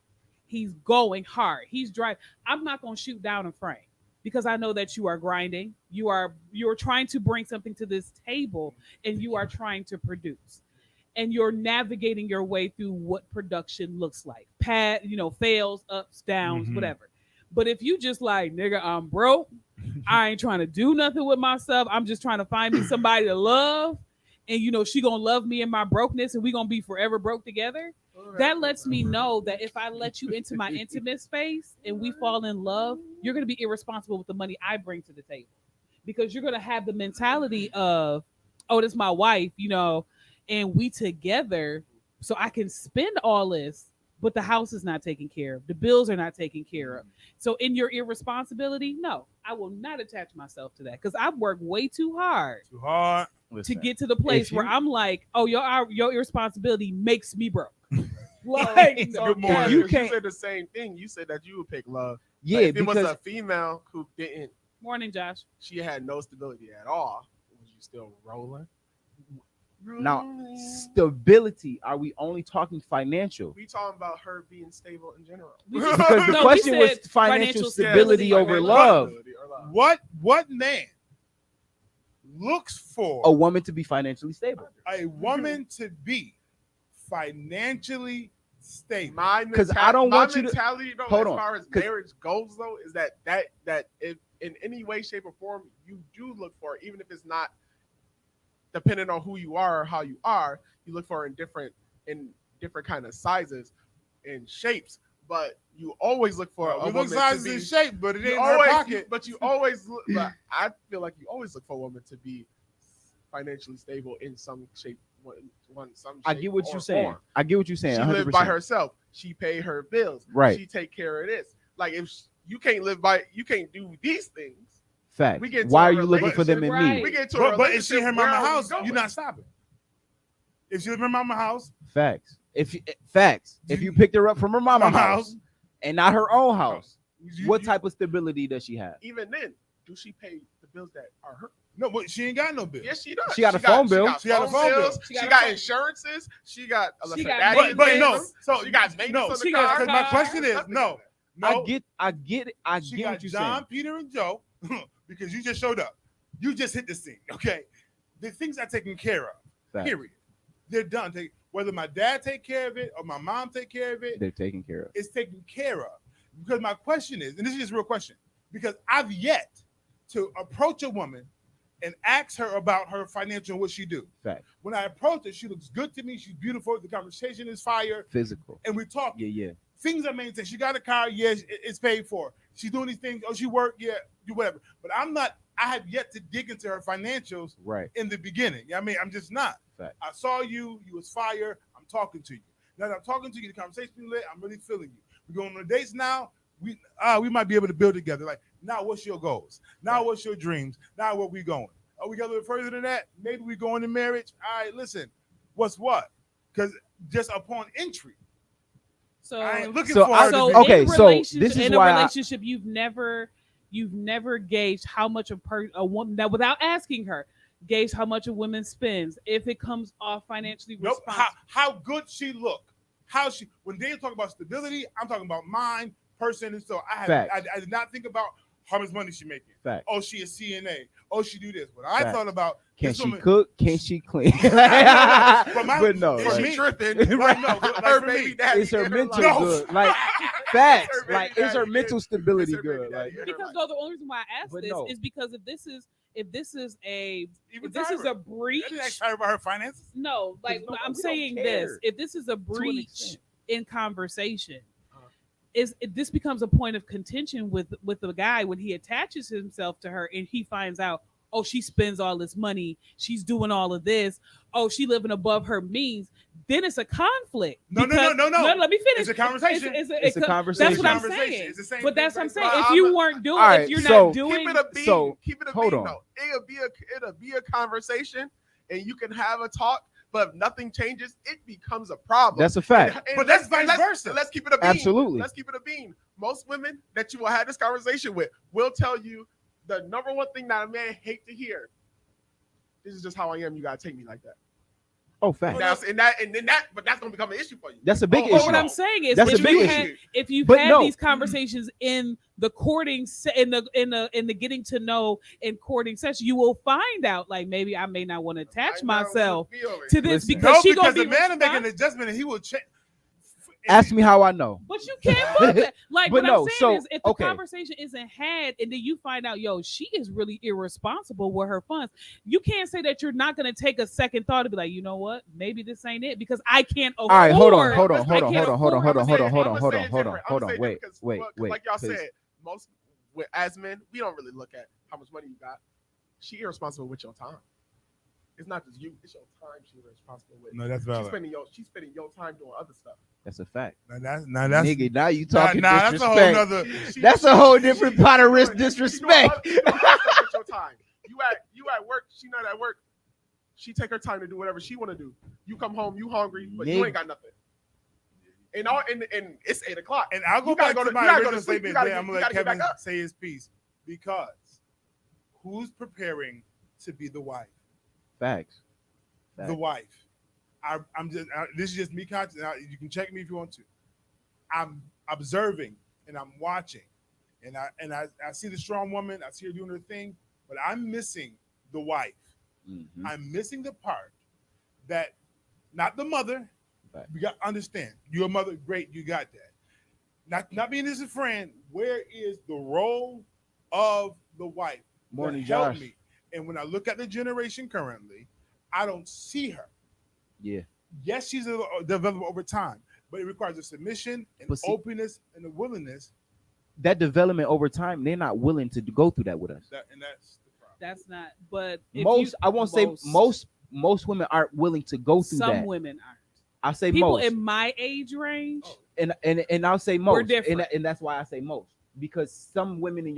he's going hard, he's driving. I'm not going to shoot down a Frank because I know that you are grinding. You're trying to bring something to this table and you are trying to produce. And you're navigating your way through what production looks like. Fails, ups, downs, Mhm. whatever. But if you just like, nigga, I'm broke, I ain't trying to do nothing with myself. I'm just trying to find me somebody to love. And she gonna love me in my brokenness and we gonna be forever broke together. That lets me know that if I let you into my intimate space and we fall in love, you're gonna be irresponsible with the money I bring to the table. Because you're gonna have the mentality of, oh, this is my wife, and we together, so I can spend all this, but the house is not taken care of. The bills are not taken care of. So in your irresponsibility, no, I will not attach myself to that because I've worked way too hard Too hard. to get to the place if where you- I'm like, oh, your irresponsibility makes me broke. Like, So, Good yeah, morning. you you can't. said the same thing. You said that you would pick love. Yeah, Like, if it was because a female who didn't, Morning, Josh. she had no stability at all. Would you you still rolling? Now, stability. Are we only talking financial? We talking about her being stable in general. Because the No, we question was said financial financial stability stability over over love. What man looks for A woman to be financially stable. a woman to be financially stable? My 'Cause I don't want you to- mentality, though, hold as on, far as 'cause- marriage goes, though, is that if in any way, shape, or form you do look for, even if it's not depending on who you are or how you are, you look for in different kind of sizes and shapes. But you always look for a We look woman to sizes be. and shape, but it You ain't in her always, pocket. but you always look. But I feel like you always look for a woman to be financially stable in some shape. Some I shape get what or you're saying. form. I get what you're saying. She 100%. lived by herself. She paid her bills. Right. She take care of this. Like if you can't live by, you can't do these things. Fact. We get to Why a are you looking for them in relationship, me? We get to a But if she in her relationship, where mama are we house, going? you're not stopping. If she live in her mama house, Facts. If you picked her up from her mama house and not her own house, what type of stability does she have? Even then, do she pay the bills that are her? No, but she ain't got no bill. Yes, she does. She got a phone bill. She got a phone bill. She She got got a phone- insurances. She got She got daddy maintenance. But no, maintenance. so She got maintenance on the She car. got because my car. question is Nothing no. like No, I get it. I she get got what you're John, saying. Peter, and Joe because you just showed up. You just hit the scene. Okay, the things are taken care of. Facts. Period. They're done. Whether my dad take care of it or my mom take care of it, They're taken care of. it's taken care of. Because my question is, and this is just a real question, because I've yet to approach a woman and ask her about her financial and what she do. Fact. When I approach her, she looks good to me. She's beautiful. The conversation is fire, Physical. and we talk. Yeah. Things are maintained. She got a car. Yes, it's paid for. She's doing these things. Oh, she work. Yeah, do whatever. But I'm not. I have yet to dig into her financials Right. in the beginning. I mean, I'm just not. Fact. I saw you. You was fire. I'm talking to you. Now that I'm talking to you, the conversation lit. I'm really feeling you. We're going on dates now. We might be able to build together. Like now, what's your goals? Now, what's your dreams? Now, where we going? Are we going a little further than that? Maybe we go into marriage. All right, listen. What's what? Because just upon entry, So I ain't looking So for I- her. so To be, okay, in so relationship- this is in why a I- relationship you've never gauged how much a woman that without asking her gauge how much a woman spends if it comes off financially nope. responsible. How good she look? How she? When they talk about stability, I'm talking about mind, person, and so I Facts. did not think about how much money she making. Fact. Oh, she a CNA. Oh, she do this. What I Facts. thought about Can this she woman- cook? Can she clean? But no, Is for like, she me- tripping? Right, no, but like Her for baby me, daddy. is her in mental life. No. good? Like facts. Is her Like baby is her daddy mental in- stability is her baby good? daddy Like in her Because life. though the only reason why I asked But this no. is because if this is a even if this is Tyra. a breach, I didn't ask her about her finances. no, like no, I'm we don't saying care. this, if this is a an breach extent. in conversation, Uh-huh. this becomes a point of contention with the guy when he attaches himself to her and he finds out, oh, she spends all this money, she's doing all of this, oh, she living above her means. Then it's a conflict. No. Because- Let me finish. It's a conversation. It's a conversation. That's what I'm Conversation. saying. It's the same But thing, that's what I'm but saying. I'm If you not- weren't doing, All right, if you're so- not doing, Keep it a beam. So, Keep it a hold beam on. though. It'll be a conversation, and you can have a talk. But if nothing changes, it becomes a problem. That's a fact. And But that's let's- vice versa. Let's keep it a beam. Absolutely. Let's keep it a beam. Most women that you will have this conversation with will tell you the number one thing that a man hate to hear. This is just how I am. You gotta take me like that. Oh, fact. But that's gonna become an issue for you. That's a big Oh, But issue. what I'm saying is, That's a if big you issue. had, if you've But had no. these conversations in the courting, in the getting to know and courting session, you will find out like maybe I may not want to attach myself to this Listen. because No, she because gonna be the man will make an responsible. adjustment, and he will change. Ask me how I know. But you can't put that. Like But what no, I'm saying so, is, if the okay. conversation isn't had, and then you find out, yo, she is really irresponsible with her funds. You can't say that you're not going to take a second thought to be like, you know what, maybe this ain't it because I can't afford. All right, hold on. I can't afford- Wait. Like y'all 'cause- said, most as men, we don't really look at how much money you got. She irresponsible with your time. It's not just you; it's your time. She's responsible with. No, that's She's valid. spending your time doing other stuff. That's a fact. Now that's Nigga, now you talking that's a whole disrespect. nother. That's a whole different pot of risk She doing disrespect. other stuff with your time. You at work. She not at work. She take her time to do whatever she want to do. You come home, you hungry, but you ain't got nothing. And it's 8:00. And I'll go You back gotta to go to- my you gotta go original to sleep. statement. You gotta Then I'm get- gonna you let gotta get back Kevin up. say his piece because who's preparing to be the wife? Facts. The wife. This is just me conscious. You can check me if you want to. I'm observing and I'm watching, and I see the strong woman. I see her doing her thing, but I'm missing the wife. Mhm. I'm missing the part that not the mother. Right. You got to understand. You're a mother, great. You got that. Not being this a friend. Where is the role of the wife? Morning, to help Josh. me. And when I look at the generation currently, I don't see her. Yeah. Yes, she's developed over time, but it requires a submission and But see- openness and a willingness. That development over time, they're not willing to go through that with us. That's the problem. That's not. But if Most, you- I won't say most women aren't willing to go through Some that. women aren't. I say People most, in my age range. and I'll say We're most, different. and that's why I say most, because some women in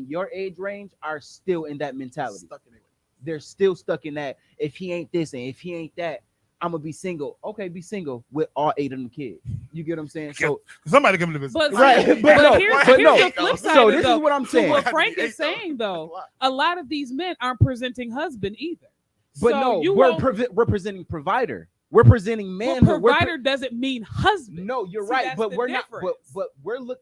your age range are still in that mentality. Stuck in it. They're still stuck in that. If he ain't this and if he ain't that, I'm gonna be single. Okay, be single with all 8 of them kids. You get what I'm saying? So Somebody come to visit. But right, but no, here's, but here's no. the flip side. So of it, this though. is what I'm To saying. what Frank is saying, though, a lot of these men aren't presenting husband either. But So no, you we're won't- representing provider. We're presenting well, manhood. provider doesn't mean husband. No, you're See, right, that's but the we're not. difference. But women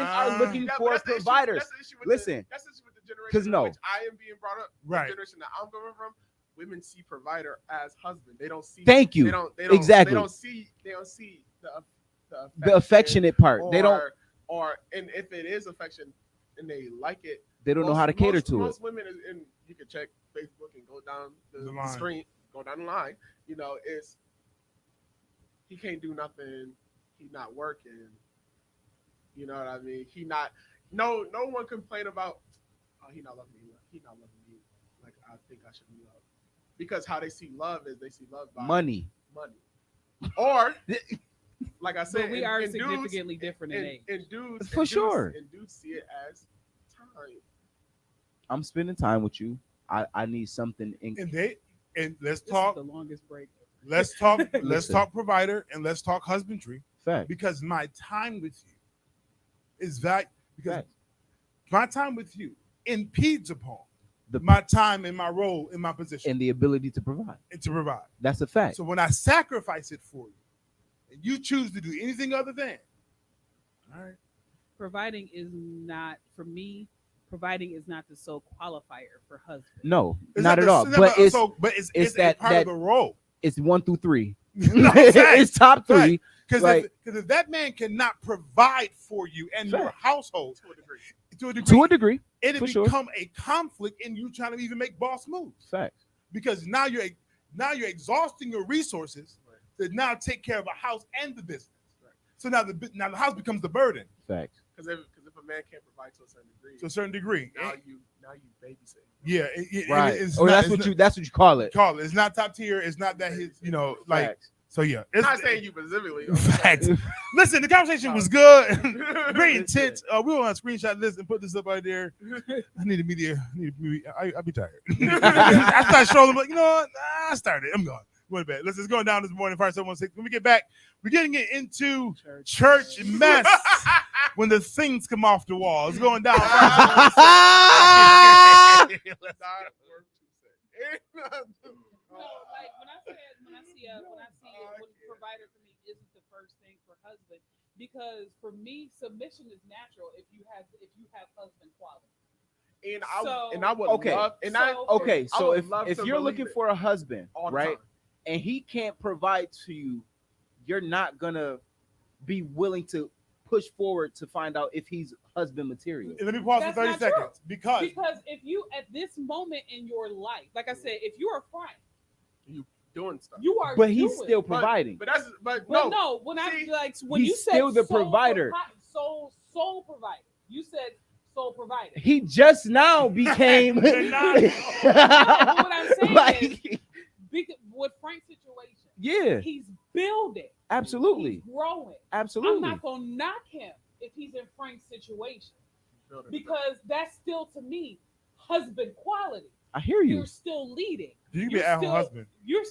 are looking Yeah, but for that's the issue- providers. that's the issue with Listen, that's the issue with the 'cause generation no. in which I am being brought up. Right. The generation that I'm coming from, women see provider as husband. They don't see. Thank you. They don't Exactly. They don't see The affectionate part. Or, They don't. and if it is affection and they like it, They don't know how to cater to it. Most women, and you can check Facebook and go down the line. screen, go down the line. You know, it's he can't do nothing. He's not working. You know what I mean? No one complain about. Oh, he not loving me. He not loving me like I think I should be loved. Because how they see love is they see love by Money. or like I said, But we and- are and dudes- significantly different in age. and dudes For and dudes- sure. and dudes see it as time. I'm spending time with you. I need something in. And let's This talk. is the longest break. Let's talk. Let's Listen. talk provider and let's talk husbandry. Fact. Because my time with you is that because Fact. my time with you impedes upon The- my time and my role in my position And the ability to provide. and to provide. That's a fact. So when I sacrifice it for you, and you choose to do anything other than, all right, Providing is not for me. Providing is not the sole qualifier for husband. No, It's not at the- all. it's But not- it's it's that- a part that- of the role. it's 1 through 3. No, fact. It's top 3. Fact. Because Like- if that man cannot provide for you and your Fact. household To a degree. to a degree, To a degree. it'll for sure. become a conflict in you trying to even make boss moves. Facts. Because now you're exhausting your resources to now take care of a house and the business. Right. So now the house becomes the burden Facts. Because if a man can't provide to a certain degree, to a certain degree. now you babysit. Yeah, Right. It's Or not, that's it's what not- you. That's what you call it. call it. It's not top tier. It's not that his. Like Facts. so. Yeah, I'm not saying you specifically. Facts. Listen, the conversation was good, great intense. We want to screenshot this and put this up right there. I need a media. I'll be tired. I start strolling, like, you know what? I started. I'm going. Went to bed. Let's just going down this morning. 5716. When we get back, we're getting it into church mess when the things come off the wall. It's going down. No, like when I see provider for me isn't the first thing for husband, because for me submission is natural if you have husband quality. And I would Okay. love. And Okay, I so would love if to you're believe looking it for a husband, all the right, time. and he can't provide to you, you're not gonna be willing to push forward to find out if he's husband material. Let me pause That's for 30 not true. seconds because If you at this moment in your life, like I said, if you're a Frank, doing stuff. you are. But he's doing. still providing. But But no. no, when I See, like when he's you said still the sole provider. sole provider. You said sole provider. He just now became. They're not- No, what I'm saying Like, With Frank's situation, yeah, he's building. absolutely, He's growing. absolutely. I'm not gonna knock him if he's in Frank's situation, because that's still to me husband quality. I hear you. You're still leading. you can be You're an at-home still- husband. You're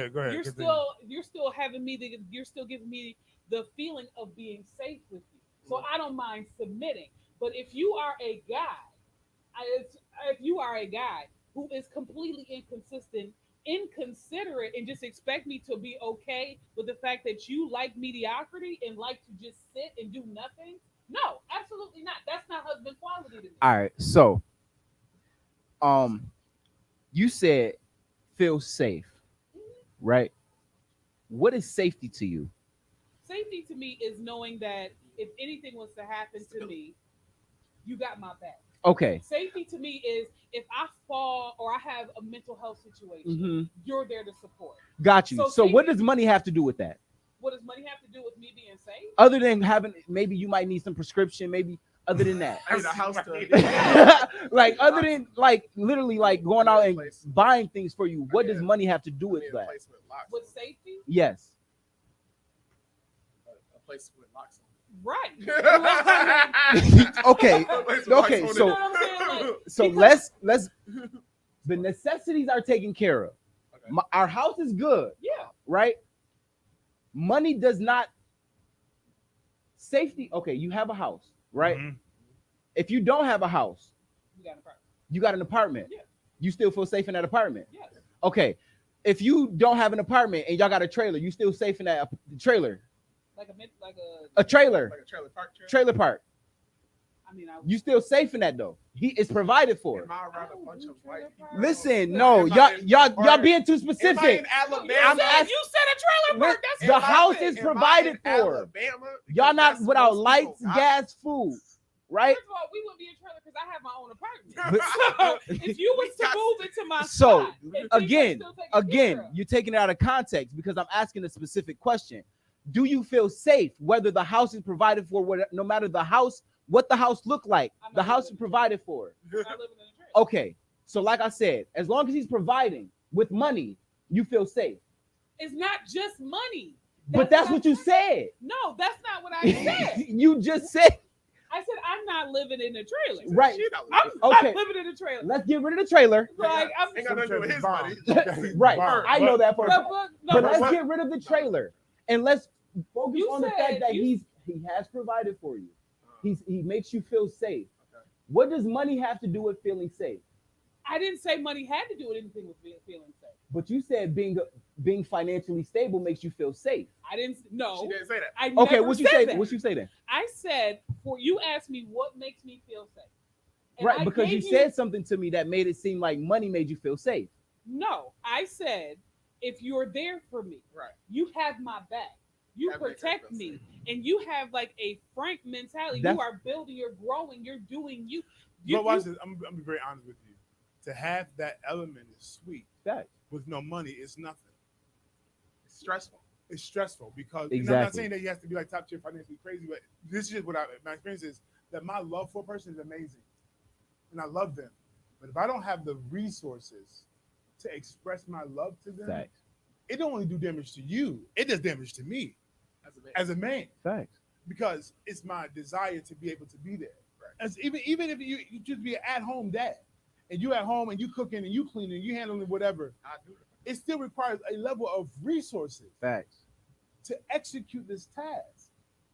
Go ahead. You're continue. still having me. You're still giving me the feeling of being safe with you. So I don't mind submitting. But if you are a guy, who is completely inconsiderate, and just expect me to be okay with the fact that you like mediocrity and like to just sit and do nothing. No, absolutely not. That's not husband quality to me. All right. So, you said feel safe, right? What is safety to you? Safety to me is knowing that if anything was to happen to me, you got my back. Okay. Safety to me is if I fall or I have a mental health situation, Mm-hmm. you're there to support. Got you. So So what safety- does money have to do with that? What does money have to do with me being safe? Other than having, maybe you might need some prescription, maybe other than that. I need a house to. Like other than like literally like going out and Place. buying things for you. What does Yeah. money have to do I with need a that? place with locks. With safety? Yes. A place with locks. Right. Okay. A place with Okay, locks on so- it. You know what I'm saying? Like, So because- let's the necessities are taken care of. Okay. Our house is good, yeah. right? Money does not safety. Okay, you have a house, right? Mhm. If you don't have a house, You got a problem. you got an apartment. Yeah. You still feel safe in that apartment. Yes. Okay. If you don't have an apartment and y'all got a trailer, you still safe in that trailer. Like A trailer. Like a trailer park. Trailer park. I mean, You still safe in that though. It's provided for. Am I around a bunch of white people? Listen, no, Am I y'all in- y'all or- being too Am I specific. in Alabama? I'm asking- you said a trailer park. That's The Am I- house is am I provided in for. Alabama? Y'all not Because without most lights, people got- gas, food, right? First of all, we wouldn't be in trailer because I have my own apartment. So if you was to move into my So, spot, and things again, are still taken care of, you're taking it out of context because I'm asking a specific question. Do you feel safe whether the house is provided for, no matter the house, what the house look like? I'm The not house living is in a provided for. I'm not living in a trailer. Okay, so like I said, as long as he's providing with money, you feel safe. It's not just money. But that's not- what you said. No, that's not what I said. You just said, I said I'm not living in a trailer. right. Shit, I was- I'm Okay. not living in a trailer. Let's get rid of the trailer. Like I'm. Ain't got nothing to do with his money. Right, But- I know that for a fact. No, But no, let's what- get rid of the trailer and let's focus You on the said fact that you- he has provided for you. He makes you feel safe. Okay. What does money have to do with feeling safe? I didn't say money had to do with anything with feeling safe. But you said being financially stable makes you feel safe. I didn't. No, She didn't say that. I Okay, never what you said say? that. What you say then? I said for you asked me what makes me feel safe. And Right, I because you gave said something to me that made it seem like money made you feel safe. no. I said if you're there for me, Right. you have my back. You That makes her protect feel me, safe. and you have like a frank mentality. That's- You are building, you're growing, you're doing you. You, But watch you this. I'm gonna be very honest with you. To have that element is sweet. Facts. With no money, it's nothing. It's stressful. It's stressful because and I'm not Exactly. saying that you have to be like top tier financially crazy, but this is just what my experience is that my love for a person is amazing, and I love them. But if I don't have the resources to express my love to them, Facts. it don't only do damage to you; it does damage to me As a man. as a man Facts. because it's my desire to be able to be there. Right. As even if you just be an at-home dad, and you at home and you cooking and you cleaning, you handling whatever, I do that. it still requires a level of resources Facts. to execute this task,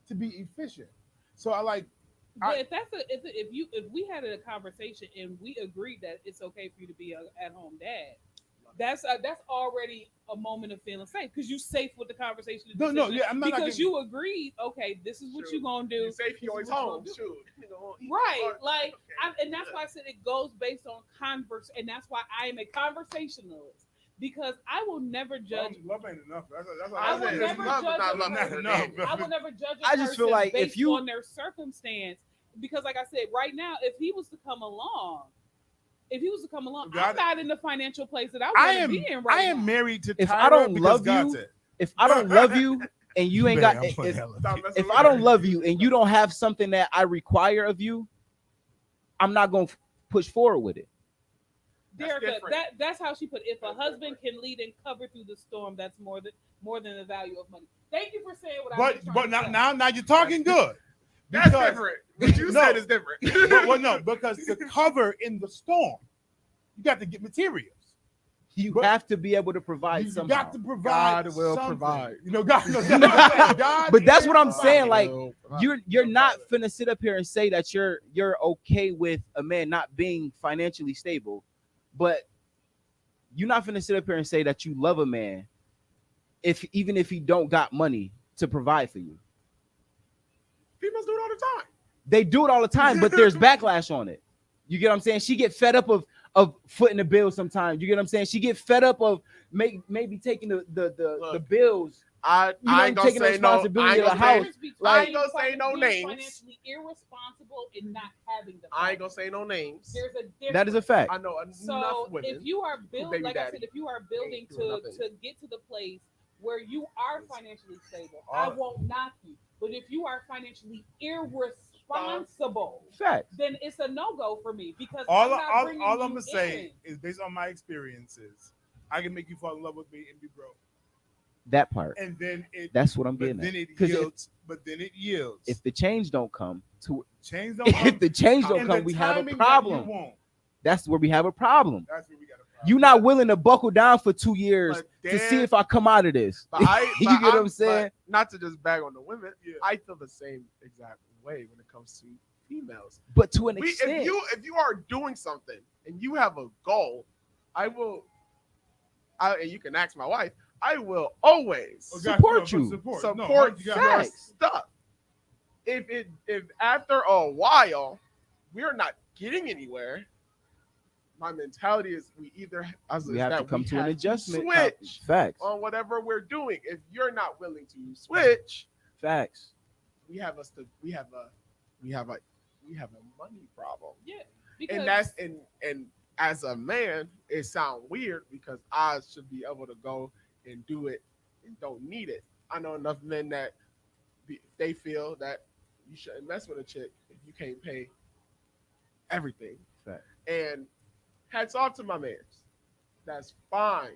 to be efficient. So I like, But if that's if we had a conversation and we agreed that it's okay for you to be a at home dad, that's already a moment of feeling safe because you safe with the conversation. and no, decision, yeah, I'm not because like, you agreed. Okay, this is what Sure. you're gonna do. You say if you always This is what home, you're shoot. You know, Right, like, okay. and that's why I said it goes based on converse, and that's why I am a conversationalist because I will never judge. love ain't enough. That's I will said, never love is judge not a love Not person. enough. I will never judge a I just feel person like if based you- on their circumstance, because like I said, right now, if he was to come along, I'm God- not in the financial place that I want I to am. be in right I am now. married to If Tyra I don't because love God you, said. If I don't love you and you ain't Man, got, I'm playing if, hella. Stop messing if with I don't her. love you and you don't have something that I require of you, I'm not gonna push forward with it. That's Derica, different. that's how she put it. If a That's husband different. can lead and cover through the storm, that's more than the value of money. Thank you for saying what I was But trying to say. now you're talking good. That's Because- different. What you No. said is different. well, no, because to cover in the storm, you got to get materials. You But- have to be able to provide You somehow. got to provide. God will something. provide. You know, God. God But that's what I'm will saying, provide. like, you're not finna sit up here and say that you're okay with a man not being financially stable, but you're not finna sit up here and say that you love a man even if he don't got money to provide for you. Females do it all the time. They do it all the time, but there's backlash on it. You get what I'm saying? She get fed up of footing the bill sometimes. You get what I'm saying? She get fed up of maybe taking the bills. I ain't gonna say no. I ain't gonna say no names. Financially irresponsible and not having the. I ain't gonna say no names. There's a difference. That is a fact. I know enough So women. if you are building, like I daddy said, if you are building ain't doing to nothing. get to the place where you are financially stable, I won't knock you. But if you are financially irresponsible, Facts. then it's a no-go for me because All I'm I'm gonna say is based on my experiences, I can make you fall in love with me and be broke. That part. And then That's what I'm but getting then at. it 'Cause yields. But then it yields. If the change don't come, change don't come, if the change don't and come, the we have a timing that problem. you want, That's where we have a problem. that's where we got a problem. You're not willing to buckle down for 2 years But to see then- if I come out of this. But You get what I'm saying? but not to just bag on the women. Yeah. I feel the same exact way when it comes to females. But to an extent, If you are doing something and you have a goal, and you can ask my wife, I will always Oh, got support you. Support. support No, you your got Facts. stuff. If after a while we're not getting anywhere, my mentality is we have to come to an adjustment. Switch Facts. on whatever we're doing. If you're not willing to switch, Facts. we have a money problem. Yeah, because And that's and as a man, it sounds weird because I should be able to go and do it and don't need it. I know enough men that they feel that you shouldn't mess with a chick if you can't pay everything. Fact. And hats off to my mans. That's fine.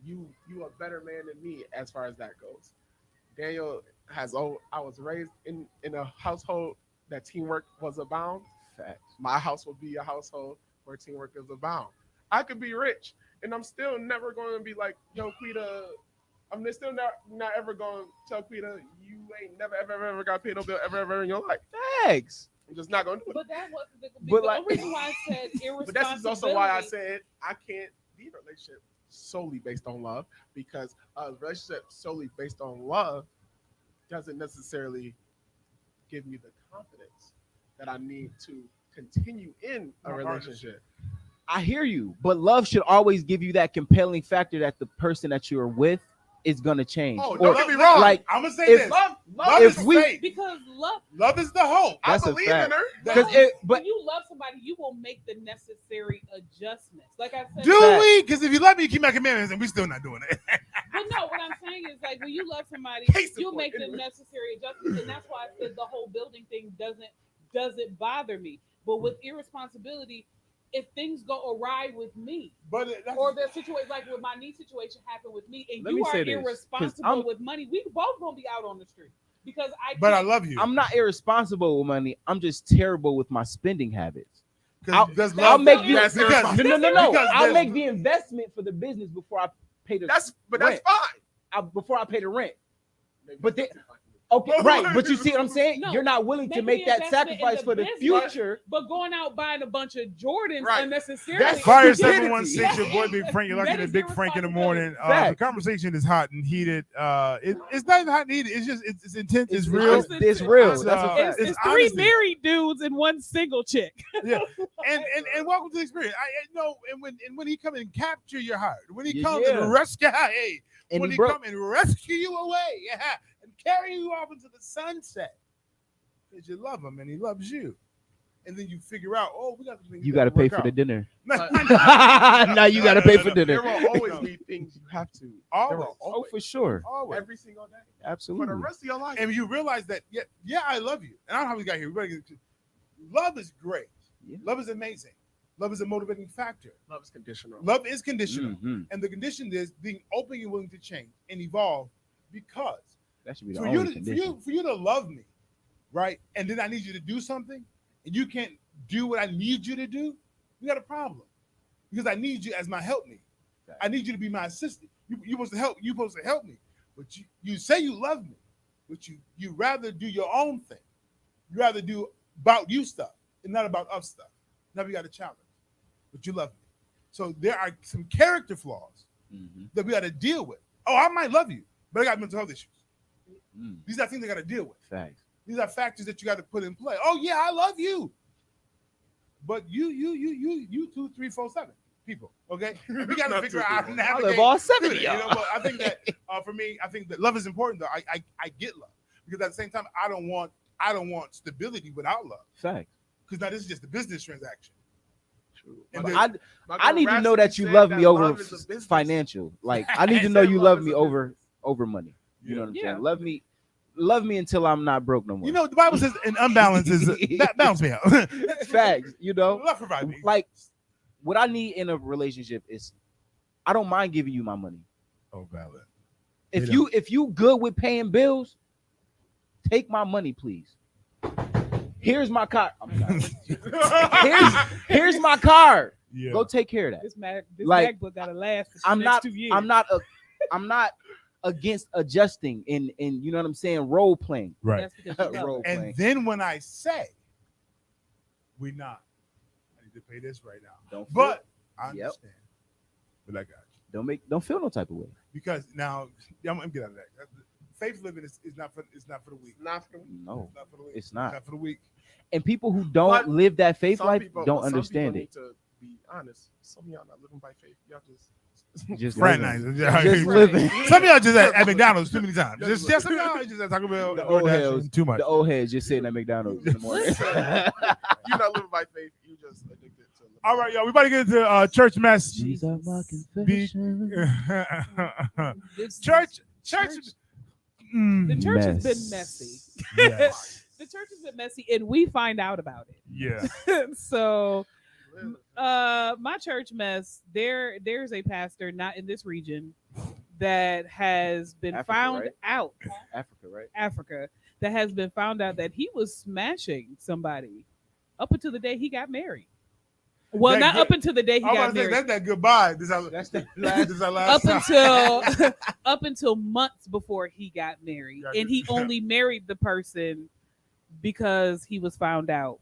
You a better man than me as far as that goes. Daniel I was raised in a household that teamwork was abound. Facts. My house will be a household where teamwork is abound. I could be rich, and I'm still never going to be like, yo, Quita. I'm still not ever going to tell Quita, you ain't never ever got paid no bill ever in your life. Facts. I'm just not going to do it. But that was the But like- only reason why I said irresponsibility. But this is also why I said I can't be in a relationship solely based on love, because a relationship solely based on love doesn't necessarily give me the confidence that I need to continue in a relationship. I hear you, but love should always give you that compelling factor that the person that you're with is gonna change. Oh, Or, don't get me wrong. like, I'm gonna say if- this: Love love if is we- faith. because love. Love is the hope. I That's a believe fact. in her. because When you love somebody, you will make the necessary adjustments. Like I said, Do Fact. we? Because if you love me, you keep my commandments, and we still not doing it. but no, what I'm saying is like when you love somebody, Case in you'll point, make the anyway. necessary adjustments, and that's why I said the whole building thing doesn't bother me. But with irresponsibility, if things go awry with me, But that's, or the situation like with my niece situation happened with me, and Let me you are say this, 'cause irresponsible I'm- with money, we both gonna be out on the street because but I can't- love you. I'm not irresponsible with money. I'm just terrible with my spending habits. I'll- Because I'll love, make you- That's because, irresponsible. No. Because I'll there's- make the investment for the business before I pay the That's rent. fine. Before I pay the rent. Maybe But that's they- too fine. Okay, right. But you see what I'm saying? No, You're not willing to make make the that investment in sacrifice the for the business. future. but going out buying a bunch of Jordans Right. unnecessarily. That's Fire stupidity. 716, your boy Big Frank. You're lucky That to is Big Frank in the morning. The Facts. conversation is hot and heated. It's not even hot and heated. It's just it's intense. It's real. honest. It's real. It's, That's a uh, fact. It's honesty. three married dudes and one single chick. Yeah, and welcome to the experience. I know, and when he come and capture your heart, when he comes Yeah. and rescue, hey, And when he he broke. come and rescue you away, yeah, and carry you off into the sunset, because you love him and he loves you, and then you figure out, oh, we got to. You got to pay for the dinner. But- Now you got to pay for There dinner. will always be things you have to. There Always. will Oh, always, for sure. Always. every single day for the Absolutely. rest of your life. And you realize that, yeah, I love you, and I don't know how we got here. Love is great. Yeah. Love is amazing. Love is a motivating factor. Love is conditional. Love is conditional, Mhm. and the condition is being open and willing to change and evolve. Because That should be the for only you, condition. for you to love me, right, and then I need you to do something, and you can't do what I need you to do, we got a problem. Because I need you as my helpmate. I need you to be my assistant. You're supposed to help. You're supposed to help me, but you say you love me, but you rather do your own thing. You rather do about you stuff and not about us stuff. Now we got a challenge, but you love me. So there are some character flaws that we got to deal with. Oh, I might love you, but I got mental health issues. These are things I got to deal with. Facts. These are factors that you got to put in play. Oh yeah, I love you, but you 2, 3, 4, 7 people. Okay, and we got to figure out how to I navigate. love all 7 of You y'all. know, but I think that for me, I think that love is important. Though I get love because at the same time, I don't want stability without love. Facts. Because now this is just a business transaction. True. And But then- I need to know that you love me over financial. Like I need to know you love me over money. You know what I'm saying? Love me until I'm not broke no more. You know, the Bible says an unbalance is balance me out. Facts. You know, Love provide me. like what I need in a relationship is I don't mind giving you my money. Oh, valid. If you good with paying bills, take my money, please. Here's my card. I'm sorry. here's my card. Yeah. Go take care of that. This Like, MacBook gotta last for I'm the not. next 2 years. I'm not against adjusting and you know what I'm saying. Role playing. Right. That's because you love Role it. And playing. then when I say we not, I need to pay this right now. Don't feel, But I Yep. understand. But I got you. don't feel no type of way. Because now I'm gonna get out of that. Faith living is not for the weak. Not for No, It's not for the weak. it's not. Not for the weak. And people who don't But live that faith some life people- don't some understand people it. Need to be honest. Some of y'all not living by faith. Y'all just Just Fraternize. living. Just Just living. Some of y'all just at McDonald's too many times. Just some of y'all just at Taco Bell. The old DoorDash heads, too much. The old heads just sitting at McDonald's in the morning. you're not living by faith. You just addicted to. All right, y'all. We about to get into church mess. These are my Be- confessions. church. The church has been Mess. messy. Yes. The church has been messy, and we find out about Yeah. it. So, my church mess. There's a pastor not in this region that has been Africa, found right? out. Africa, right? Africa that has been found out that he was smashing somebody up until the day he got married. Well, That not good- up until the day he I'm got about to say married. that's that goodbye. This is our last Up until up until months before he got married, Gotcha. and he only married the person because he was found out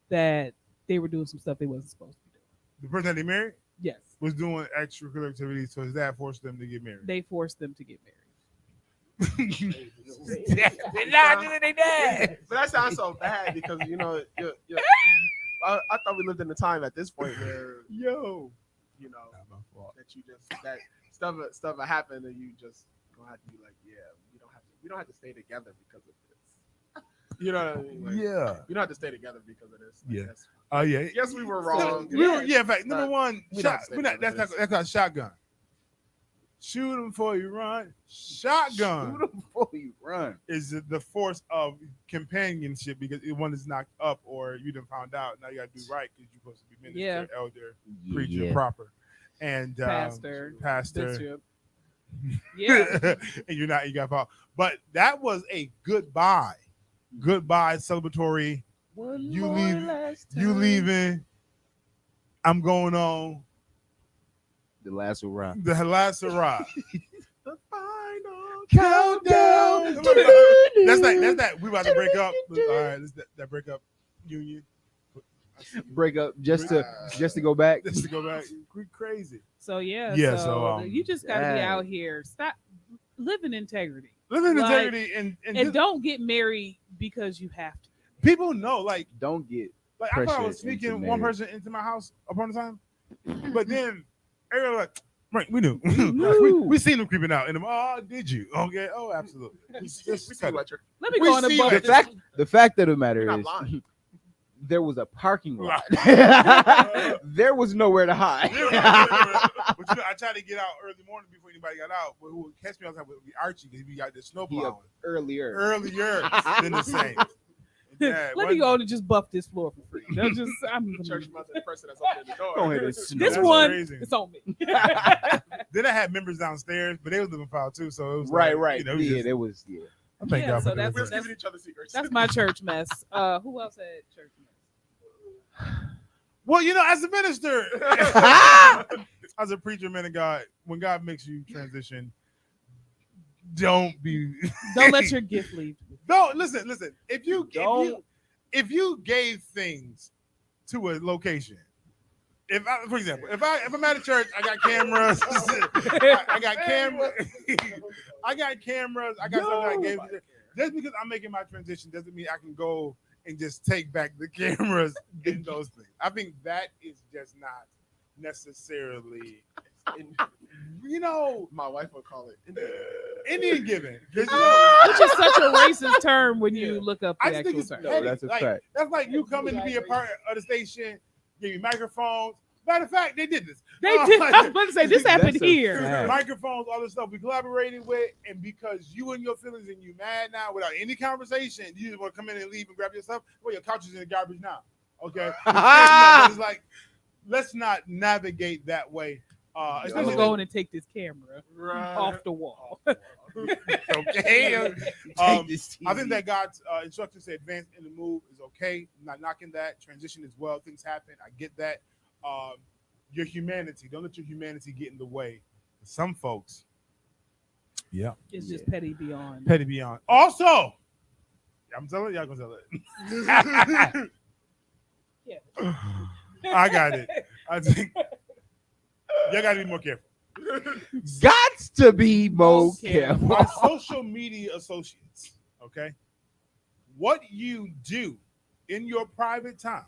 that they were doing some stuff they wasn't supposed to be doing. the person that they married Yes, was doing extracurricular activities, so his dad forced them to get married. they forced them to get married. But that sounds so bad because you're I thought we lived in a time at this point where Yo. that you just that stuff will happen and you just gonna have to be like, yeah, we don't have to stay together because of this. You know what I mean? Like, Yeah. you don't have to stay together because of this. Like, Yeah. that's- Oh yeah. Yes, we were wrong. In fact, But number one, we shot. not staying That's with that's called shotgun. Shoot him before you run. Shotgun Shoot 'em before you run. is the force of companionship because one is knocked up or you done found out. Now you got to do right because you're supposed to be minister, Yeah. elder, preacher, Yeah. proper, and Pastor, pastor. Bishop. Yeah, and you're not. You got found. But that was a goodbye, celebratory. One You more leave- last You time. leaving. I'm going on The last hurrah. the last hurrah. The final Countdown. That's that. We about to break up. All right, let's that break up union. Break up just to go back. Just to go back. Crazy. so Yeah, so, so, you just gotta be dang. out here. Stop living integrity, Living Like, integrity and and just- don't get married because you have to. people know. Like Don't get I thought I Pressure was sneaking into one marriage. person into my house upon a time, but then everybody like, right, we knew. knew. we seen them creeping out. And them, oh, did you? Okay. Oh, absolutely. We see what you're. Let me We go on see above that. this. the fact of the matter You're not is lying. there was a parking lot. There was nowhere to hide. But I tried to get out early morning before anybody got out. But who would catch me outside would be Archie because he got the snow plowing Earlier. earlier than the Saints. Yeah, Let me go on and just buff this floor for free. That's just I'm Church mother, the person that's opening the door. Go ahead and snow. this That's one. crazy. It's on me. Then I had members downstairs, but they was living foul too. So it was Right, like, right. You know, Yeah, just, there was I thank Yeah, God so for that. We're that's- giving each other secrets. That's my church mess. Who else had church mess? Well, as a minister, as a preacher, man of God, when God makes you transition, don't be. Don't let your gift leave. Don't listen. If you Don't. if you gave things to a location For example, if I'm at a church, I got cameras. I got cameras. I got cameras. I got something I gave you. Just because I'm making my transition doesn't mean I can go and just take back the cameras and those things. I think that is just not necessarily, my wife would call it Indian giving. Which is such a racist term when you look up the I just think actual it's term. petty. That's a like, fact. That's like you coming to be a part of the station, give you microphones. Matter of fact, they did this. They did. I was about to say this happened That's a here. fact. Microphones, all this stuff we collaborated with, and because you and your feelings and you mad now without any conversation, you just want to come in and leave and grab your stuff. Well, your couch is in the garbage now. Okay, it's like let's not navigate that way. I'm Especially going to take this camera right. off the wall. okay. Take this I think TV. that God's instructions to advance in the move is okay. I'm not knocking that. Transition as well. Things happen. I get that. Your humanity. Don't let your humanity get in the way. Some folks. Yeah. It's just petty beyond. Petty beyond. Also, I'm telling y'all gonna tell it. Yeah. I got it. I think y'all gotta be more careful. Gots to be more Okay. careful. My social media associates, okay? What you do in your private time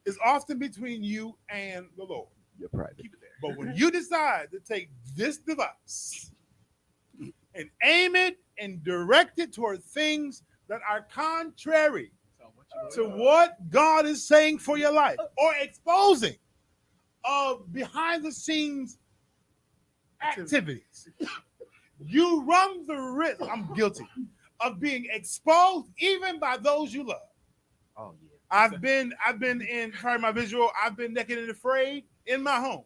is often between you and the Lord. You're private. Keep it there. But when you decide to take this device and aim it and direct it toward things that are contrary to what God is saying for your life or exposing of behind the scenes activities, you run the risk, I'm guilty, of being exposed even by those you love. Oh yeah. I've been in, sorry, my visual, I've been naked and afraid in my home.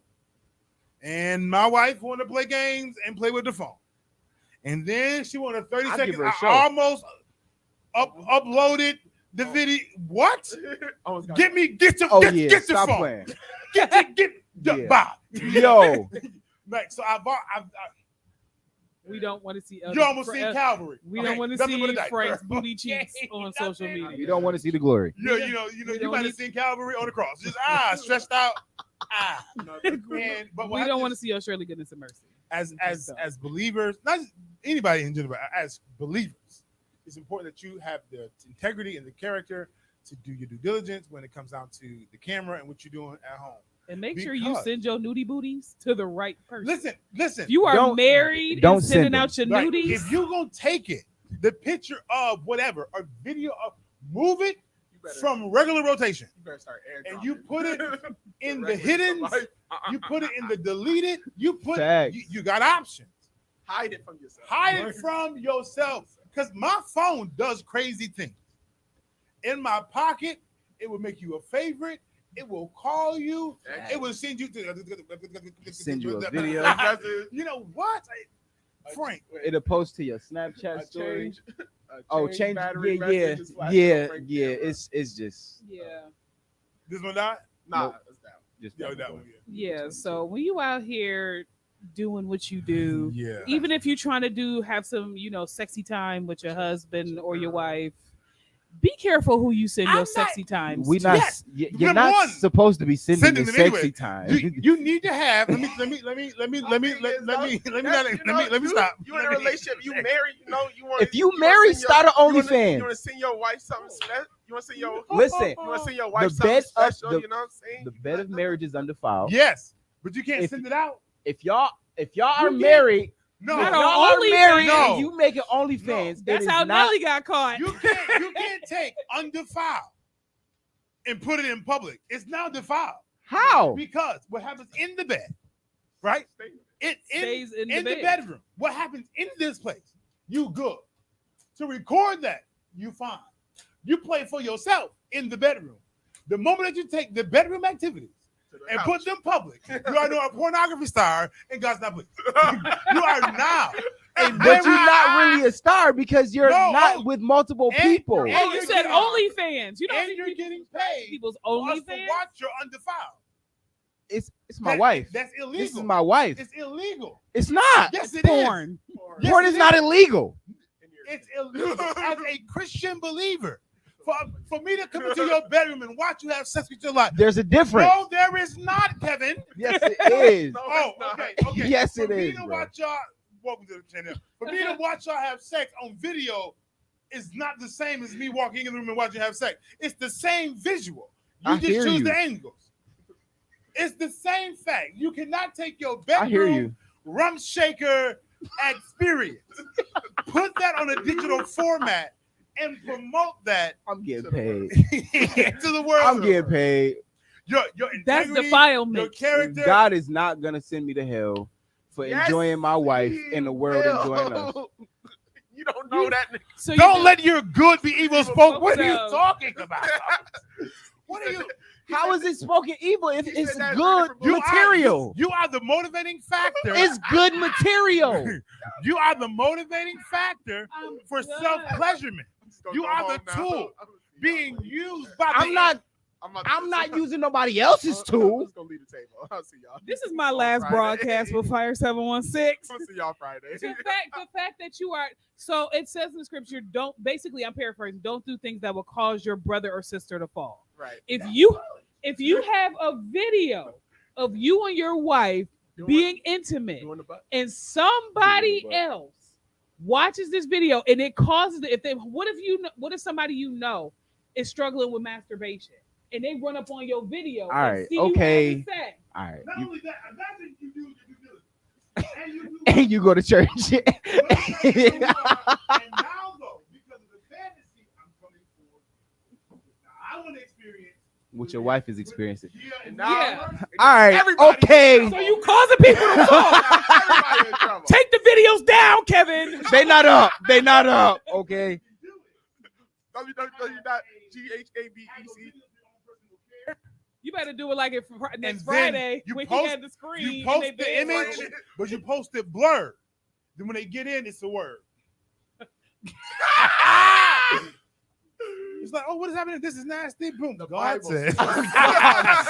And my wife wanted to play games and play with the phone. And then she wanted 30 I'll seconds. give her a I show. almost uploaded the video. What? Get the Oh get, yeah. get the Stop phone. playing. Get the Yeah. Bob. Yo. Like, so I We don't want to see. you almost seen Calvary. We Okay, don't want to nothing but see a diaper. Frank's booty Okay, cheeks on nothing. social media. You don't want to see the glory. You don't might have need- seen Calvary on the cross. Just stressed out. But We don't want to see your Shirley Goodness and Mercy. as believers, not just anybody in general, but as believers, it's important that you have the integrity and the character to do your due diligence when it comes down to the camera and what you're doing at home. And make sure you Because- send your nudie booties to the right person. Listen. If you are Don't- married don't and sending send out your like, nudies, if you're gonna take it, the picture of whatever, a video of, move it from regular rotation. You better start air And you put it in the directly to hidden, somebody. you put it in the deleted, you Facts. got options. Hide it from yourself. Hide it from yourself. Because my phone does crazy things. In my pocket, it will make you a favorite. It will call you. It will send you to Send you a video. You know what? Frank. It'll post to your Snapchat story. Change Change. battery Yeah. messages, flash on Yeah. Frank Yeah. camera. It's just. yeah. This one died? Nah, Nope. that's down. Just Yeah, that that one. one. Yeah. Yeah. So when you out here doing what you do, Yeah. even if you're trying to have some, sexy time with your husband or your wife, be careful who you send I'm your not- sexy times. We to. not. Yes. You're Number not one, supposed to be sending sending the it anyway. sexy time. You need to have. Let me stop. You in a relationship? You married? You want? If you married, start an You want OnlyFans. to send your wife something special? You want to send your? Listen, You want to send your wife The something bed of special? the- You know what I'm saying? the bed of marriage is undefiled. Yes, but you can't If- send it out. If y'all are can't- married, No, Not y'all on are married No. and you making OnlyFans. That's it is how not, Nelly got caught. you can't take undefiled and put it in public. It's now defiled How? because what happens in the bed, right? It Stays in the the bed. bedroom. What happens in this place? You good. To record that, you fine. You play for yourself in the bedroom. The moment that you take the bedroom activities and put them public, you are now a pornography star and God's not pleased. You are now a But you're not really a star because you're No, not with multiple and- people. and- Oh, you you're said getting- OnlyFans. You don't and think you're people getting subscribe to paid people's for us to OnlyFans? watch your undefiled. It's my That- wife. That's illegal. This is my wife. It's illegal. It's not. Yes, it is. Porn. Yes, Porn it is not illegal. It's illegal as a Christian believer For me to come into your bedroom and watch you have sex with your life. There's a difference. No, there is not, Kevin. Yes, it is. No, Oh, it's not. okay. Yes, For it me is, to bro. watch y'all, welcome to the channel. For me to watch y'all have sex on video is not the same as me walking in the room and watching you have sex. It's the same visual. You I just hear choose you. the angles. It's the same fact. You cannot take your I hear bedroom you. rum shaker experience, put that on a digital format, and promote that I'm getting paid. to the world. I'm getting paid. Your That's integrity, defilement. your character. God is not gonna send me to hell for Yes, enjoying my wife in the world enjoying us. You don't know that. Nigga. So you Don't do- let your good be evil spoken. What are you So- talking about? What are you? How is it spoken evil if He it's said that good in different material? You are the motivating factor. It's good material. You are the motivating factor I'm for done. self-pleasurement. I'm just gonna You go are the home now. tool I'm gonna see being y'all. used by I'm not I'm using nobody else's I'm tool. just gonna leave the table. I'll see y'all. This is my on last Friday. broadcast with Fire 716. I'll see y'all Friday. The fact that you are so it says in the scripture, don't basically I'm paraphrasing, don't do things that will cause your brother or sister to fall. Right. If you have a video of you and your wife Doing- being intimate doing the butt. and somebody Doing the butt. else watches this video and it causes what if somebody is struggling with masturbation and they run up on your video All right, and see okay. you have sex. All right. Not only that, imagine you do your due diligence. And you do And you go to church. and now though, because of the fantasy I'm coming for, I want to experience What your wife is experiencing. yeah, and Now, Yeah. All right. everybody- Okay. So you causing people to fall. Everybody in trouble. Take the videos down, Kevin. They not up. They not up. Okay. www.ghabec. You better do it like it next then Friday you when post- he had the screen. you post and they the did image, it. but you post it blurred. Then when they get in, it's a word. It's like, oh, what is happening? This is nasty. Boom. The God Bible says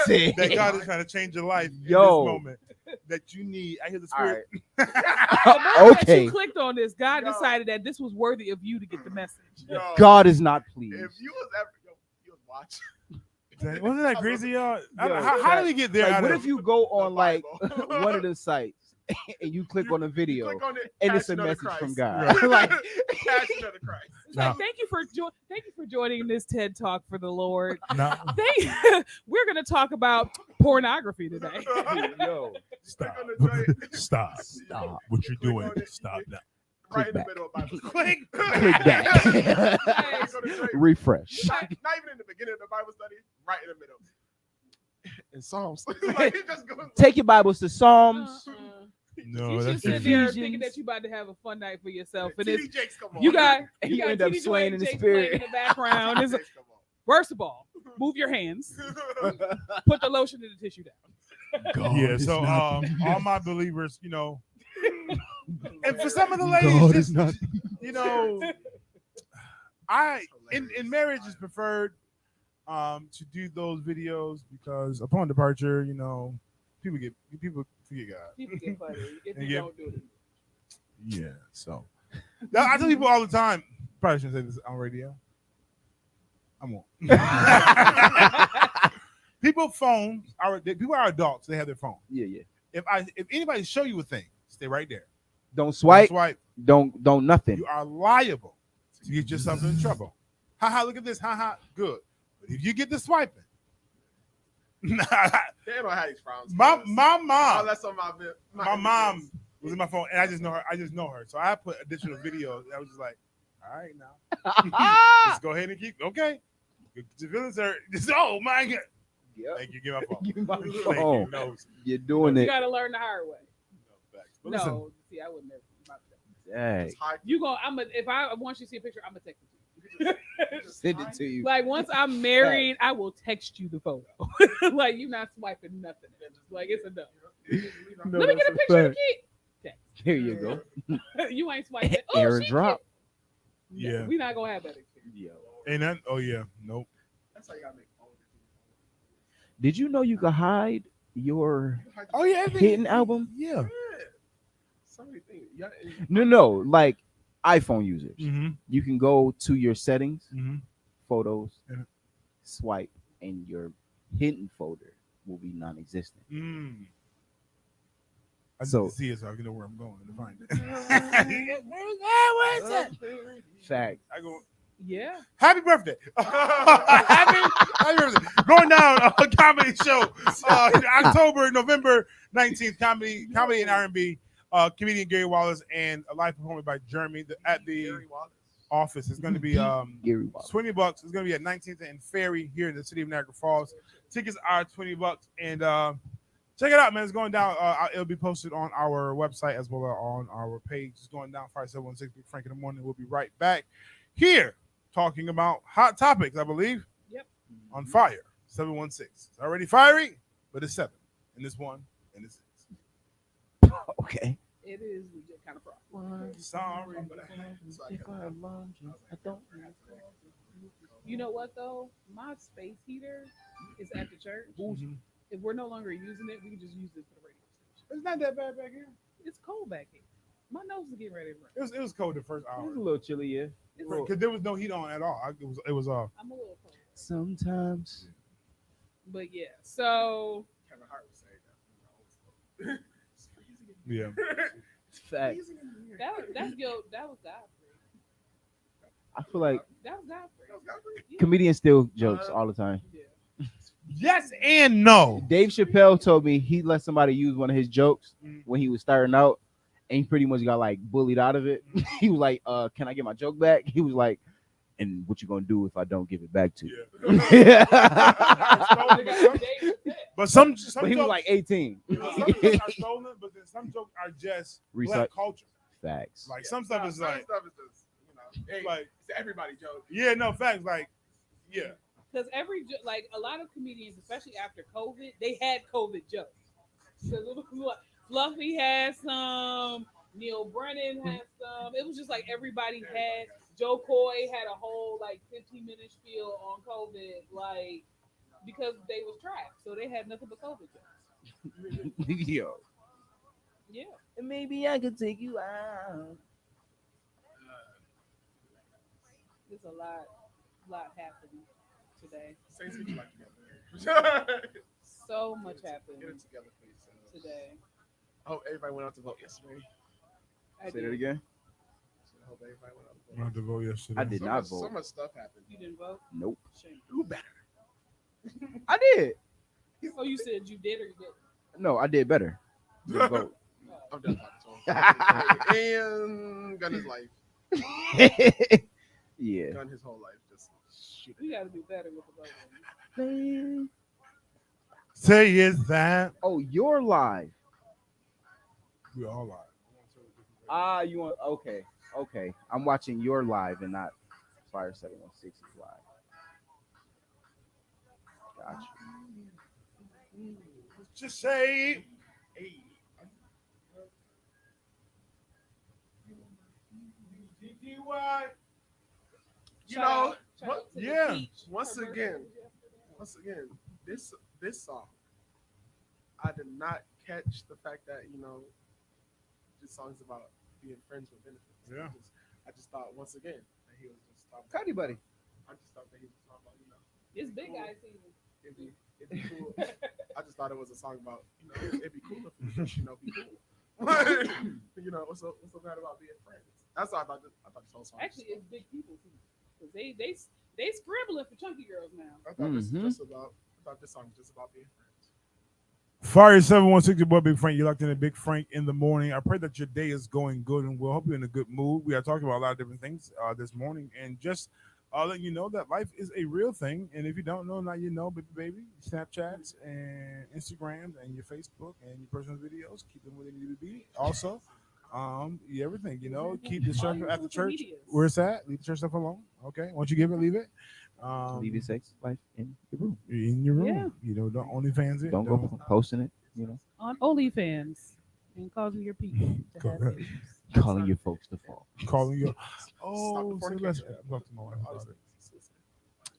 Say. that God is trying to change your life in Yo. this moment. That you need. I hear the All spirit. right. The moment that Okay. you clicked on this, God Yo. decided that this was worthy of you to get the message. Yo, God is not pleased. If you was ever, you was watching. Dang, wasn't that crazy, y'all? Yo, How did we get there? Like, out what of- if you go on like Bible. one of the sites and you click on a video Click on it, and it's a Passion of the message from Christ. God? Like, Passion of the Christ. It's No. like, thank you for joining this TED Talk for the Lord. No, We're gonna talk about pornography today. yo, stop. Click on the joint. Stop. stop. What you're Click doing. on it. Stop now. Right in the back. middle of Bible study. Click. Click back. Click on the joint. Refresh. Not even in the beginning of the Bible study, right in the middle. In Psalms. Like, it just goes Take your Bibles to Psalms. No, You should that's sit it. there Ephesians. thinking that you about to have a fun night for yourself, and TD it's Jakes come on. you got And you you got end up TD swaying in the Jakes playing spirit. in the background. It's Jakes come on. first of all, move your hands, put the lotion in the tissue down. God Yeah, is so not- all my believers, you know, and for some of the God ladies, is just, not. you know, in marriage is preferred to do those videos because upon departure, you know, people forget God. People get funny if And you yeah. don't do it. Yeah, so I tell people all the time. Probably shouldn't say this on radio. I won't. People are adults. They have their phone. Yeah, yeah. If anybody show you a thing, stay right there. Don't swipe. Swipe. Don't nothing. You are liable to get yourself in trouble. Haha, look at this. Haha, good. But if you get the swiping, They don't have these problems. my Oh, mom, that's on my mom was in my phone, and I just know her. So I put additional videos. I was just like, all right, now let's go ahead and keep. Okay, the villains are. Oh my god! Yep. Thank you. Give my phone. Give my Thank phone. you. No, You're doing You it. gotta learn the hard way. facts. But No, listen, see, I would never. Dang. You go. If I want you to see a picture, I'm gonna text it to you. Send it to you. Like once I'm married, I will text you the photo. Like you're not swiping nothing. Like it's a no. No, Let me get a that's picture of the fact. kid. Here you go. You ain't swiping. Oh, Aaron she drop. cute. Yeah. We not gonna have that experience. Yo. ain't that? Oh yeah, nope. That's how you gotta make phone. Did you know you could hide your Oh yeah, hidden album? Yeah. So many things. Yeah, No, like iPhone users. Mm-hmm. You can go to your settings, Mm-hmm. photos, Yeah. swipe, and your hidden folder will be non-existent. I need So- to see it so I can know where I'm going to find it. Fact. I go, Yeah. happy birthday. happy birthday. Going down a comedy show October, November 19th, comedy and R&B. Comedian Gary Wallace and a live performance by Jeremy at the Gary Wallace. office. It's going to be Gary Wallace. $20. It's going to be at 19th and Ferry here in the city of Niagara Falls. Tickets are $20, and check it out, man. It's going down. It'll be posted on our website as well as on our page. It's going down 5716 Big Frank in the morning. We'll be right back here talking about hot topics, I believe. Yep. On fire 716. It's already fiery, but it's 7 and it's 1 and it's 6. Okay. It is legit kind of problem. Sorry, but You know what though? My space heater is at the church. If we're no longer using it, we can just use it for the radio station. it's not that bad back here. It's cold back here. My nose is getting ready to run. It was cold the first It hour was a little chilly, yeah. It's, because there was no heat on at all. It was I'm a little cold. Sometimes. But yeah, so Kevin Hart was saying that. It's freezing in yeah. Fact. freezing in here. that was Godfrey. I feel like That was Godfrey. That was Godfrey? Yeah. comedians steal jokes all the time. Yeah. Yes and no. Dave Chappelle told me he let somebody use one of his jokes Mhm. when he was starting out, and he pretty much got like bullied out of it. He was like, "Can I get my joke back?" He was like, "And what you gonna do if I don't give it back to you?" Yeah. Dave- But some But he was jokes, like 18. some jokes are stolen, but then some jokes are just black Recyc- culture. Facts. Like some stuff is Some like stuff is just, hey, like it's everybody joke. yeah, no facts. Like yeah, Because like a lot of comedians, especially after COVID, they had COVID jokes. So Fluffy had some, Neil Brennan had some. It was just like everybody had. Joe Coy had a whole like 15-minute spiel on COVID, like because they was trapped, so they had nothing but COVID jokes. Yo. Yeah, Maybe I could take you out. there's a lot happening today. Say something like together. So much Get happened it together, please. today. I hope everybody went out to vote yesterday. I Say did. that again. I hope everybody went out to I vote. had to vote yesterday. I did not So vote. much stuff happened. You didn't vote? Nope. Shame. Do better. I did. Oh, you said you did or you didn't? No, I did better. Didn't vote. I'm done talking to him. And gun his life. Yeah. Gun his whole life. Just shoot We it. got to do better with the voting. Say is that Oh, you're live. we all live. Ah, you want okay. I'm watching your live and not Fire 716 live. Gotcha. Just say Hey. You Shout know, out- shout what- out to the yeah, Peach. once Her birthday again. was yesterday. once again, this song, I did not catch the fact that this song's about being friends with benefits. Yeah. I just thought once again that he was just talking. Cuddy buddy. I just thought that he was talking about It's big guy season. it'd be cool. I just thought it was a song about it'd be cool if we just be cool. What's so bad about being friends? That's what I thought. I thought this whole song. Actually, it's big people season. 'Cause they scribbling for chunky girls now. I thought this Mhm. was just about. I thought this song was just about being friends. Fire 716, your boy Big Frank. You're locked in at Big Frank in the morning. I pray that your day is going good and we'll hope you're in a good mood. We are talking about a lot of different things this morning and just letting you know that life is a real thing. And if you don't know, now you know, baby. Snapchats and Instagrams and your Facebook and your personal videos, keep them where they need to be. Also, everything, keep the stuff at the church where it's at. Leave the church stuff alone. Okay. Once you give it, leave it. Leave your sex life in your room. In your room. Yeah. Don't OnlyFans it. Don't go posting it. On OnlyFans and causing your people to Go have ahead. babies. Calling your folks to fall. Calling you. Stop Oh, the so let's fornication. talk to my wife All about these it.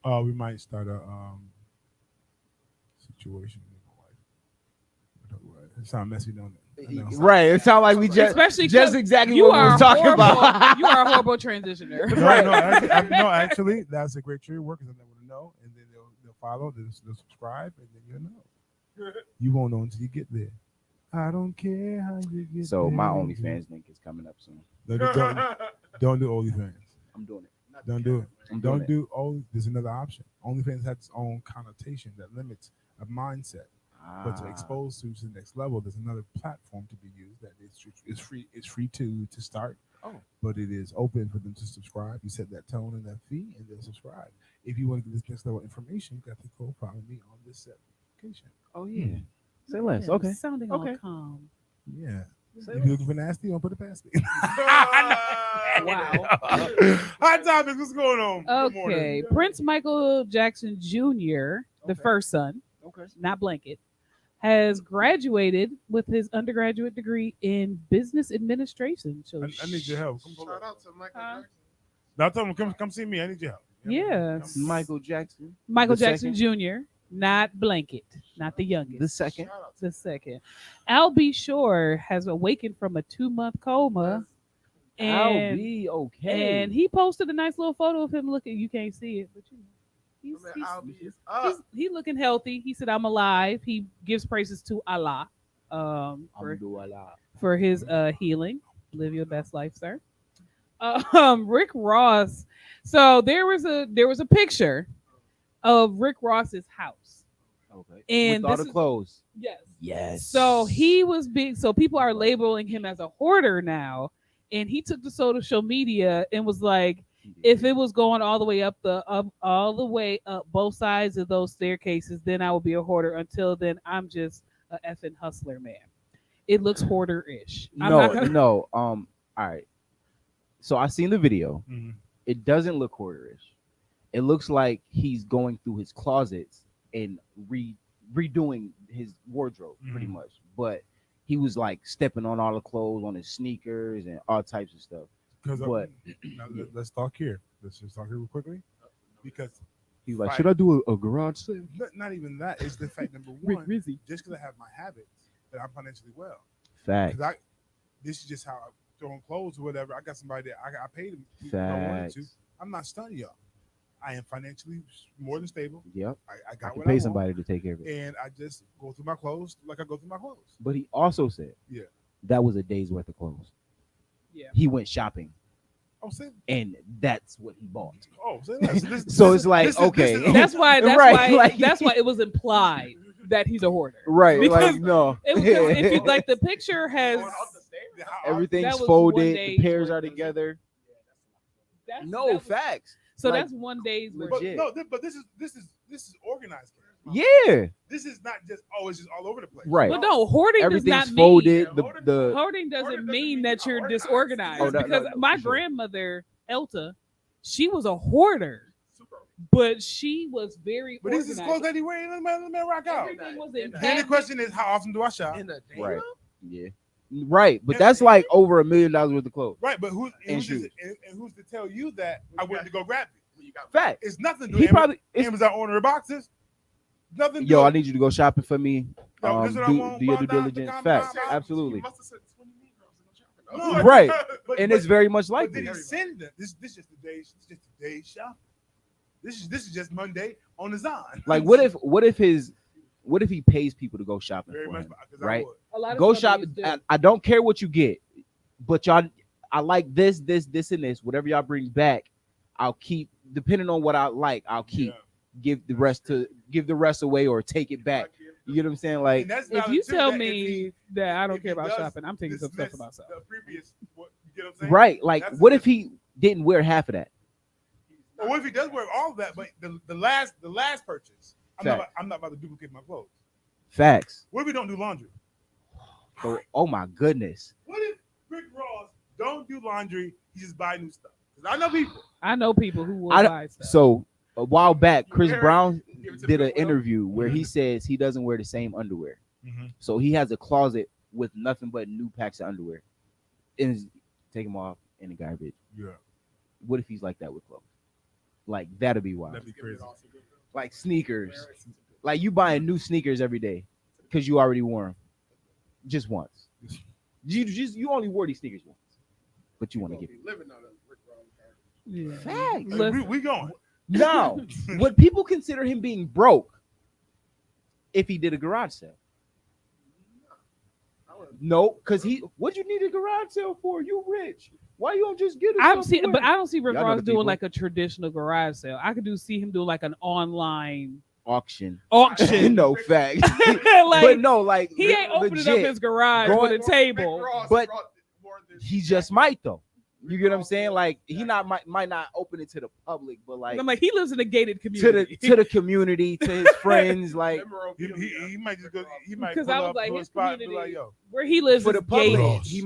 things. We might start a situation with my wife. It sounds messy, don't it? know. Right. It sounds like we Especially just 'cause exactly you what we are were talking horrible. about. You are a horrible transitioner. No, actually, that's a great tree work. Because they want to know, and then they'll follow, they'll subscribe, and then you'll know. You won't know until you get there. I don't care how you get So there. my OnlyFans link is coming up soon. Don't do OnlyFans. I'm doing it. Don't do it. I'm doing Don't it. do only. There's another option. OnlyFans has its own connotation that limits a mindset. But to expose to the next level, there's another platform to be used that is free. It's free to start. Oh. But it is open for them to subscribe. You set that tone and that fee, and they'll subscribe. If you want to get this next level information, you got to go follow me on this application. Oh yeah. Say less. Okay. Sounding Okay. all calm. Yeah. Say If you're looking for nasty, don't put it past me. Wow. Hot topics. What's going on? Good Okay. morning. Prince Michael Jackson Jr., the Okay. first son, Okay. not Blanket, has graduated with his undergraduate degree in business administration. So I need your help. Come Shout out to Michael Huh? Jackson. Now tell them, come see me. I need your help. Yes. Michael Jackson. Michael The Jackson second? Jr., not Blanket, not the youngest. The second. Shout out to The second. Al B. Shore has awakened from a 2-month coma. I'll And, be okay. and he posted a nice little photo of him looking. You can't see it, but you know, he's looking healthy. He said, "I'm alive." He gives praises to Allah for his healing. Live your best life, sir. Rick Ross. So there was a picture of Rick Ross's house. Okay. And with all this the is- clothes. Yes. Yes. So he was big. So people are labeling him as a hoarder now. And he took to social media and was like, if it was going all the way up both sides of those staircases, then I would be a hoarder. Until then, I'm just a effing hustler, man. It looks hoarder-ish. I'm not gonna- no. All right. So I seen the video. Mhm. It doesn't look hoarderish. It looks like he's going through his closets and redoing his wardrobe, pretty Mhm. much. But he was like stepping on all the clothes, on his sneakers, and all types of stuff. Because What? let's talk here. Let's just talk here real quickly. Because He's like, Right. should I do a garage sale? not even that. It's the fact number Rick one. Rizzy. Just because I have my habits, that I'm financially well. Fact. Because this is just how I throw on clothes or whatever. I got somebody that I paid them if I wanted to. Facts. I'm not stunning y'all. I am financially more than stable. Yep. I I got can what pay I want, somebody to take care of it. and I just go through my clothes like I go through my clothes. But he also said, Yeah. that was a day's worth of clothes. Yeah. He went shopping, Oh, say, and that's what he bought. say less. So it's like, this okay. is- That's why. That's Right, why. like- That's why it was implied that he's a hoarder. Right. Because Like, no. It was if you, like the picture has. Going up the stairs? Everything's That was one folded. day's The pairs worth are of- together. That's, No, that was- facts. So Like, that's one day's worth. But legit. no, but this is organized. Yeah. This is not just it's just all over the place. Right. But no, hoarding does Everything's not mean folded. Yeah, The hoarding doesn't doesn't mean mean that you're you're organized. disorganized. Oh, no, because no, my for sure. grandmother Elta, she was a hoarder, Super. but she was very But this is organized. clothes that he wearing. Let the man rock out. Everything was In in the- Then the cabinets. question is, how often do I shop? In the day, right. Yeah. Right. But that's like over $1 million worth of clothes. Right, but who's And who's, shoes. and who's to tell you that I went to go grab it? You got Fact. It's nothing to He Amazon, probably. It's, Amazon order boxes. Nothing. yo, I to need you to go shopping for me. Yo, this is what I Do want, your buy due down, diligence. become Facts. my- Absolutely. You must have said 20 Negroes to go No, shopping. Right. But, And but, it's very much like but did he this. send them? This is just the day shop. This is just Monday on his on. Like, what if he pays people to go shopping Very for much him? 'cause I Right. would. A lot of Go stuff shop. he used to do. I don't care what you get, but y'all, I like this, and this. Whatever y'all bring back, I'll keep. Depending on what I like, I'll keep. Yeah. Give the rest away or take it back. You get what I'm saying? Like, And that's If valid you too, tell that if me he that I don't if care he about does shopping, I'm taking some stuff dismiss for myself. The previous, you get what I'm saying? right? Like, That's what the- if he didn't wear half of that? Or what if he does wear all of that, but the last purchase, I'm not about to duplicate my clothes. Facts. What if we don't do laundry? So, oh my goodness. What if Rick Ross don't do laundry? He just buy new stuff. 'Cause I know people. I know people who will I don't- buy stuff. So a while back, Chris Eric, Brown give it to did an Goodwill. interview where he says he doesn't wear the same underwear. So he has a closet with nothing but new packs of underwear, and take them off in the garbage. Yeah, What if he's like that with clothes? Like, that'd be wild. that'd be crazy. Like sneakers, like you buying new sneakers every day because you already wore them. just once. You only wore these sneakers once, but you want to Gonna get be living on a Rick Ross character. Yeah. facts. Hey, Listen. we going. Now, would people consider him being broke if he did a garage sale? No, because what'd you need a garage sale for? You rich. Why you don't just get it? But I don't see Rick Y'all know Ross the doing people. like a traditional garage sale. I could see him doing like an online auction. auction. No fact. Like, but no, like he ain't opening up his garage Going- with a table. But he just might though. You get what I'm saying? Like he might not open it to the public, but like I'm like, he lives in a gated to community. the community, to his friends, like He might just go. He might Because pull I was up like, to a his spot and be community- like, "Yo, where he lives for is the public. gated. He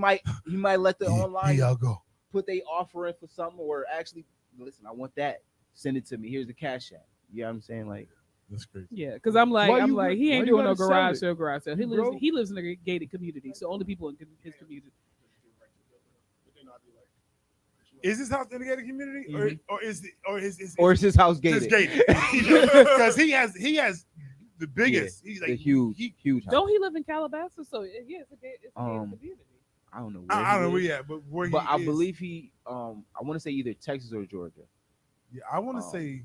might let the online y'all go." put they offer in for something, or actually listen. I want that. Send it to me. Here's the cash app. You know what I'm saying? Like That's crazy. Yeah, because I'm like, Why you- he why ain't you doing no gotta sell garage it? sale, garage sale. He You lives broke? he lives in a gated community, so only people in his community. Is this house in the gated community, Mhm. or is his house it's gated? gated? Because he has the biggest. He's like The huge house. Don't he live in Calabasas? So yeah, it's a gated community. I don't know. Where I don't know he where is, he at, but where but he I is. believe he. I want to say either Texas or Georgia. Yeah, I want to um, say.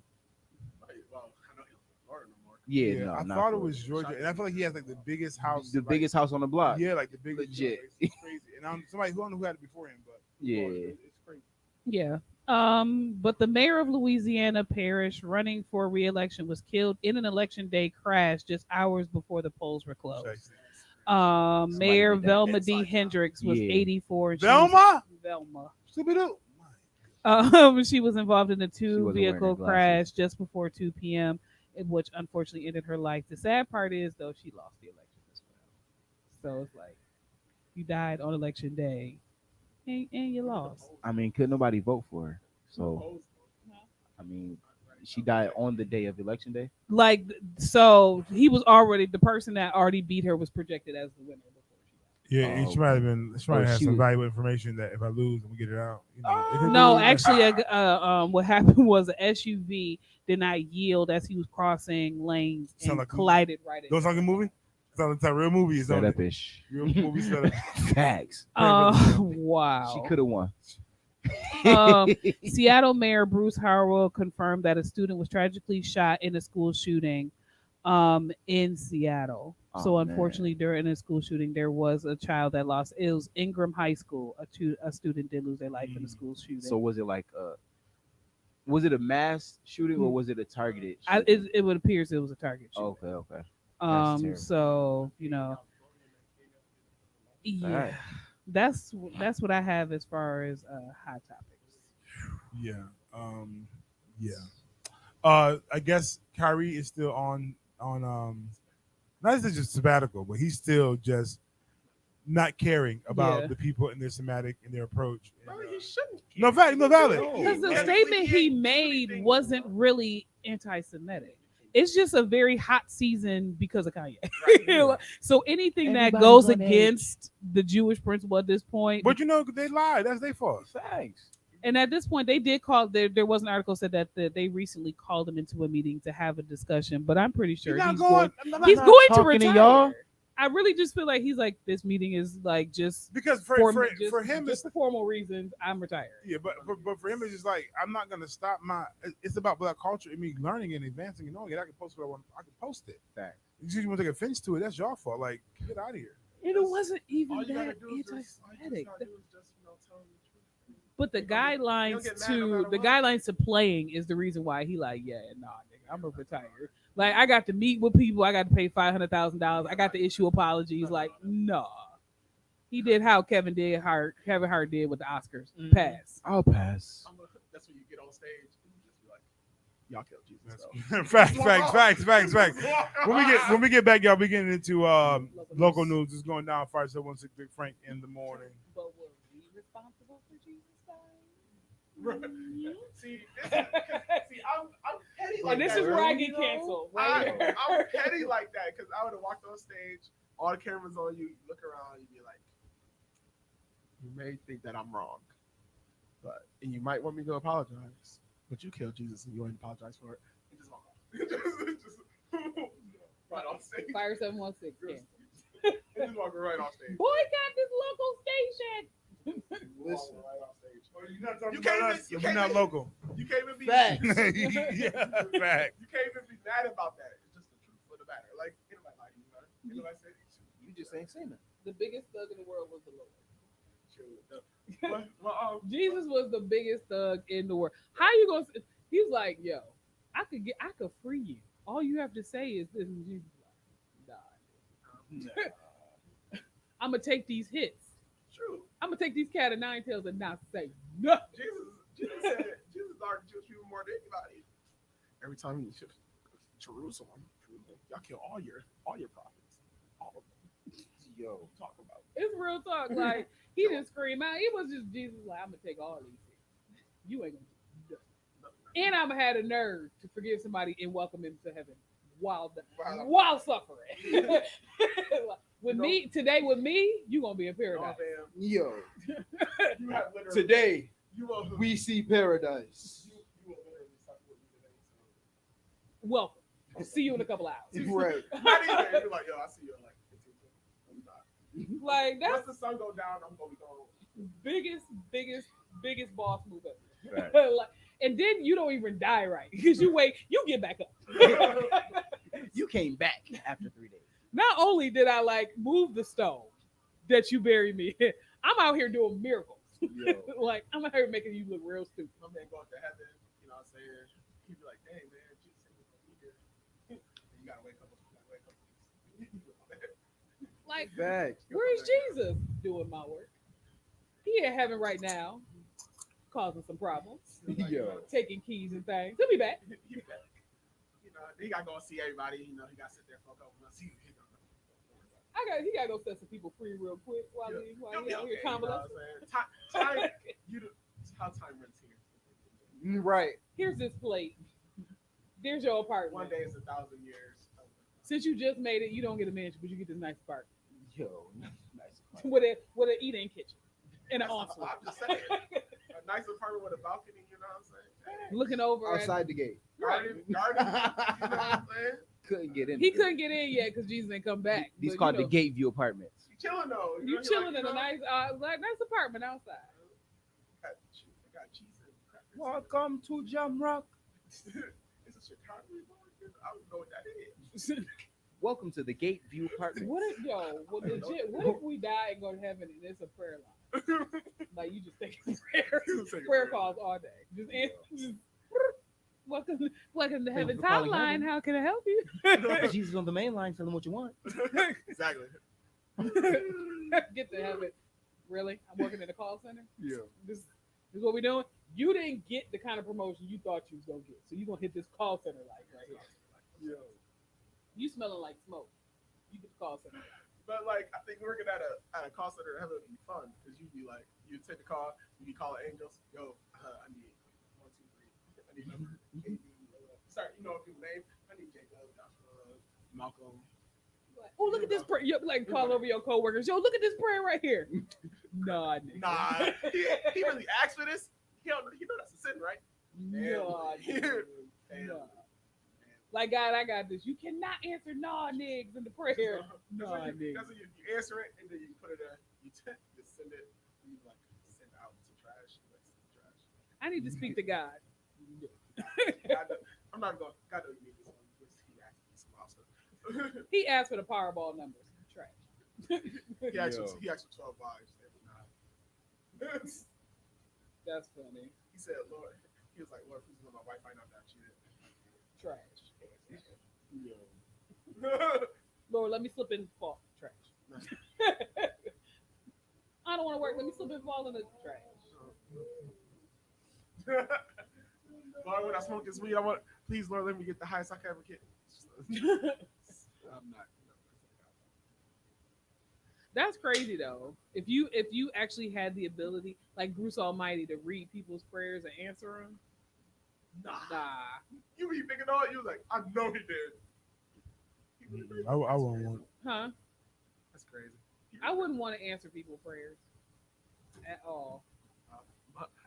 Yeah, no, I not thought it Florida. was Georgia, and I feel like he has like the biggest house. the like, biggest house on the block. Yeah, like the biggest. Legit. It's crazy. And somebody who I don't know who had it before him, but Yeah. it's crazy. Yeah. But the mayor of Louisiana Parish running for re-election was killed in an election day crash just hours before the polls were closed. Mayor did that. Velma D. Hendricks was Yeah. 84. And Velma? Velma. Scooby-Doo. She was involved in a wasn't wearing her two-vehicle glasses. crash just before 2 p.m., which unfortunately ended her life. The sad part is, though, she lost the election as well. So it's like, you died on election day, and you lost. I mean, could nobody vote for her? So, I mean, she died on the day of election day. Like, so he was already, the person that already beat her was projected as the winner before she died. Yeah, Oh, she might have been. She might Oh, have she some was- valuable information that if I lose, I'm gonna get it out. You know, if it No, lose- actually, what happened was an SUV did not yield as he was crossing lanes Sound and like a- collided right into Don't sound like a movie. Sound like a real movie. Is Set on up it. ish. Real movie set up. Facts. Wow. She could have won. Seattle Mayor Bruce Harwell confirmed that a student was tragically shot in a school shooting in Seattle. Oh, So man. unfortunately, during a school shooting, there was a child that lost. It was Ingram High School. A student did lose their life in a school shooting. So was it like was it a mass shooting or was it a targeted? Shooting? It would appear it was a target shooting. Okay. That's terrible. So yeah, Alright. that's what I have as far as hot topics. Yeah. Yeah. I guess Kyrie is still on not just sabbatical, but he's still just not caring about Yeah. the people in their somatic and their approach. No, he shouldn't. No valid. Because the Technically, statement he can't do made anything wasn't wrong. really anti-Semitic. It's just a very hot season because of Kanye. Right. So anything that Everybody's goes on edge. against the Jewish principle at this point, But you know they lied. That's their fault. Thanks. and at this point they did call. There was an article said that they recently called him into a meeting to have a discussion. But I'm pretty sure he's going. He's going to talking to retire. y'all. I really just feel like he's like, this meeting is like just Because for him just for formal reasons. I'm retired. yeah, but for him it's just like I'm not gonna stop my. It's about black culture and me learning and advancing and knowing it. I can post what I want. I can post it. Fact. You want to take offense to it? That's your fault. Like get out of here. And it wasn't even All you gotta that do is just, anti-Semitic. tell them the truth. But the They don't get guidelines mad no matter the what. guidelines to playing is the reason why he like, yeah, nah, nigga, I'm gonna retire. Like I got to meet with people, I got to pay $500,000, I got to issue apologies. Like, nah. He did how Kevin Hart did with the Oscars. Mhm. Pass. I'll pass. That's when you get on stage and you just be like, y'all killed Jesus. Facts. When we get back, y'all, we getting into local news. It's going down 5716 Big Frank in the morning. But were we responsible for Jesus dying? See, I'm petty like And this that. is where I bro. get canceled. Right here. I'm petty like that because I would have walked on stage, all the cameras on you, look around, you'd be like, you may think that I'm wrong, and you might want me to apologize, but you killed Jesus and you ain't apologize for it. And just walk off. Just right on stage. Fire 716. And just walking right off stage. Boycott this local station. Listen. Right off stage. You're not talking You can't about even- us. you We're can't not even- local. You can't even be Facts. Yeah, fact. You can't even be mad about that. It's just the truth of the matter. Like anybody like you, man. Anybody say these You just ain't saying that. The biggest thug in the world was the Lord. Well, Jesus was the biggest thug in the world. How you gonna? He's like, yo, I could free you. All you have to say is this. And Jesus was like, nah. I'm gonna take these hits. true. I'm gonna take these cat of nine tails and not say nothing. Jesus said Jesus dark Jewish people more than anybody. Every time you ship Jerusalem, y'all kill all your prophets. All of them. Yo. Talk about It's real talk. Like he didn't scream out. It was just Jesus. Like I'm gonna take all these hits. You ain't gonna do nothing. And I'm gonna have the nerve to forgive somebody and welcome him to heaven while suffering. With me today, with me, you gonna be in paradise. Yo. You have literally Today you will we see paradise. you will literally suffer with me today. Welcome. I'll see you in a couple hours. Right. So. Not even. You're like, yo, I see you in like 15 minutes. I'm not. Like Once that's the sun go down, I'm gonna be gone. biggest boss move ever. Right. Like, and then you don't even die right because you get back up. You came back after 3 days. Not only did I like move the stone that you buried me, I'm out here doing miracles. Yo. Like I'm out here making you look real stupid. My man go up to heaven, you know what I'm saying? He'd be like, dang, man, Jesus said we're gonna be here. And you gotta wake up. Like, Facts. where's Jesus doing my work? He in heaven right now, causing some problems, Yo. taking keys and things. He'll be back. You know, he gotta go see everybody, you know, he gotta sit there for a couple months. He He gotta go set some people free real quick while He'll he be out okay, here you know what convalescing. I'm saying? Time, how time runs here. Right. Here's this plate. There's your apartment. One day is 1,000 years. Since you just made it, you don't get a mansion, but you get this nice apartment Yo. Nice. with an eat-in kitchen and an That's- ensuite. I'm just saying. A nice apartment with a balcony, you know what I'm saying? Looking over at, Outside the gate. Garden, you know what I'm saying? Couldn't get in. he couldn't get in yet because Jesus ain't come back. These But, called you the know, Gate View Apartments. You chilling though. You know, chilling like, in a nice apartment outside. Got cheese and crackers. Welcome to Jamrock. It's a Chicago market. I don't know what that is. Welcome to the Gate View Apartments. What if we die and go to heaven and it's a prayer line? Like you just take prayer calls all day. Just welcome to heaven's for calling hotline. heaven. How can I help you? Jesus on the main line, tell them what you want. Exactly. Get to heaven. Really? I'm working in a call center. Yeah. This is what we're doing. You didn't get the kind of promotion you thought you was gonna get, so you're gonna hit this call center life right here. Yo. You smelling like smoke. You get the call center. But like, I think working at a call center in heaven would be fun because you'd be like, you'd take the call, you'd be calling angels. Yo, I need 1, 2, 3. I need number KB. Sorry, you know a people's name. I need Jacob, Joshua, Malcolm. Like, oh, look at this prayer. You're like call over your coworkers. Yo, look at this prayer right here. Nah, nigga. Nah, he really asked for this. He know that's a sin, right? Nah, nigga. Damn. Nah. Like, God, I got this. You cannot answer nah, niggas in the prayer. Nah, That's nigga. what you answer it and then you put it there. You send it. You like send out to trash. Like, send to trash. I need to speak to God. I'm not going. God doesn't need this one. He asked me some awesome. He asked for the Powerball numbers. Trash. He asked Yo. for 12 vibes. Every That's funny. He said, Lord, he was like, Lord, please let my wife find out that she did. Trash. Yo. Lord, let me slip and fall. Trash. I don't want to work. Let me slip and fall in the trash. Lord, when I smoke this weed, please, Lord, let me get the highest I can ever get. I'm not. That's crazy though. If you actually had the ability, like Bruce Almighty, to read people's prayers and answer them, nah. You be thinking all you was like, I know he did. I wouldn't want. Huh? That's crazy. I wouldn't want to answer people's prayers at all.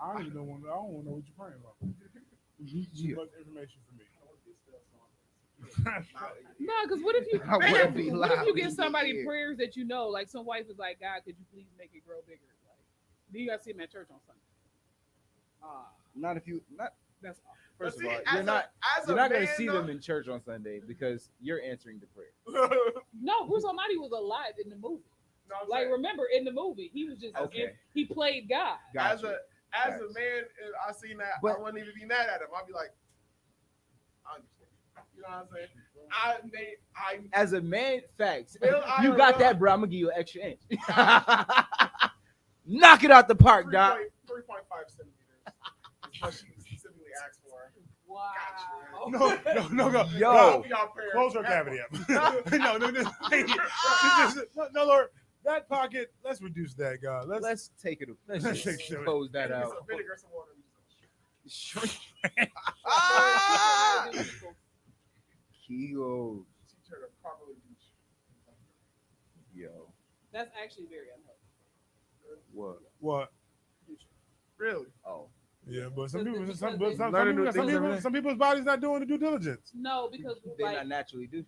I don't even know. I don't want to know what you're praying about. Too much information for me. No, because what if you I wouldn't be what if loud you in get your somebody ear. prayers that you know, like some wife is like, God, could you please make it grow bigger? Like, then you gotta see him at church on Sunday. Not if you not. That's awful. First But of all, see, you're as not as you're a not going to man, see though- them in church on Sunday because you're answering the prayer. No, Bruce Almighty was alive in the movie. No, I'm Like, saying, remember in the movie, he was just Okay. he played God. as Gotcha. a Gotcha. man, if I seen that, I But- wouldn't even be mad at him. I'd be like, I understand. You know what I'm saying? I As a man, facts. Will I You or got will that, bro. I'm gonna give you an extra inch. Knock it out the park, Doc. 3.5 centimeters. Is what she specifically asked for. Wow. No. Yo. Y'all prayers. Close her cavity up. No, Lord. That pocket. Let's reduce that, God. Let's take it. Let's Let's just take it. close that Get out. some vinegar, some water. Shrink. Ah! Keo. Teach her to properly douche. Yo. That's actually very unhealthy. What? What? Really? Oh. Yeah, but some Because people, they- Learning new things every day. some people's bodies not doing the due diligence. No, because They like not naturally do.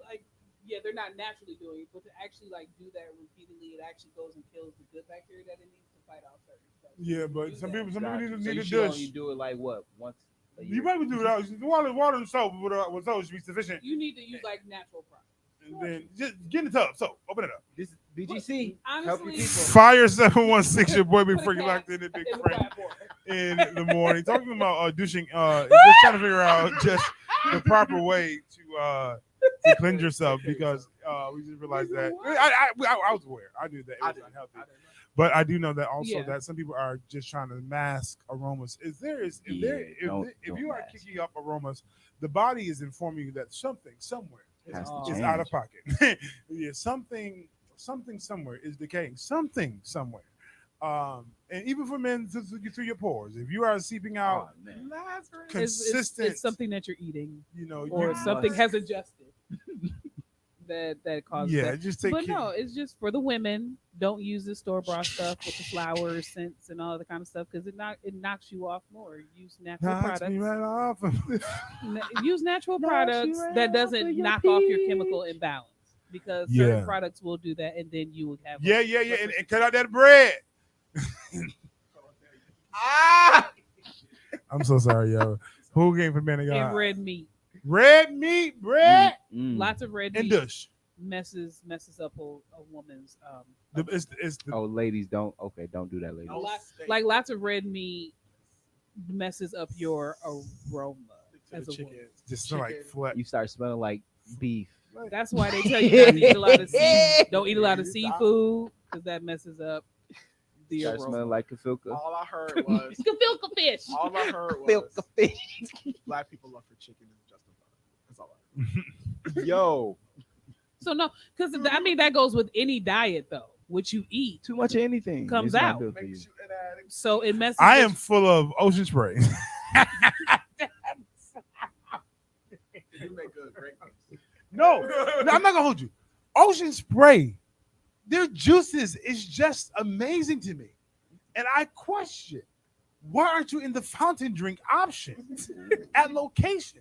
yeah, they're not naturally doing it, but to actually like do that repeatedly, it actually goes and kills the good bacteria that it needs to fight off certain stuff. Yeah, but Do some that. people Gotcha. need So to you need to should only dish. do it like what? Once a year? You might do that. Water and soap with soap should be sufficient. You need to use like natural products. And then just get in the tub. So open it up. This is BGC. Help your Honestly, people. Fire 716. Your boy Big Put a Frank cat locked in the Big in the Frank platform. in the morning. Talking about douching. Just trying to figure out just the proper way to cleanse yourself because we just realized that I was aware. I knew that it was unhealthy. But I do know that also Yeah. that some people are just trying to mask aromas. If Don't you are mask. kicking up aromas, the body is informing you that something somewhere Has to Oh. is change. out of pocket. Yeah, something somewhere is decaying. Something somewhere. And even for men through your pores, if you are seeping out Oh, man. consistent, It's something that you're eating, you know, or you something must. has adjusted that causes yeah, that. just take But care. no, it's just for the women. Don't use the store bought stuff with the flowers, scents, and all the kind of stuff because it knocks you off more. Use natural Knocks me products. right off. Use natural Knocks you products right that off doesn't of your knock off your peach. chemical imbalance because Yeah. certain products will do that, and then you will have Yeah, and cut out that bread. I'm so sorry, yo. Who came for man of and God? red meat. Red meat, bread, Lots of red and meat dush. messes up a woman's It's the Oh, ladies, don't do that, ladies. like lots of red meat messes up your aroma as a woman. just smell like flesh. You start smelling like beef. That's why they tell you not to eat a lot of don't eat a lot of seafood because that messes up the Start aroma. smelling like kafilka. All I heard was Gefilte fish. all I heard Filka was fish. black people love for chicken is justified. That's all I heard. Yo, So no, because I mean that goes with any diet though. What you eat, too much of anything Comes it's not out. good for you. Makes you an addict. so it messes. I with- am full of ocean spray. You make good great things. No, I'm not gonna hold you. Ocean spray, their juices is just amazing to me, and I question why aren't you in the fountain drink option at location?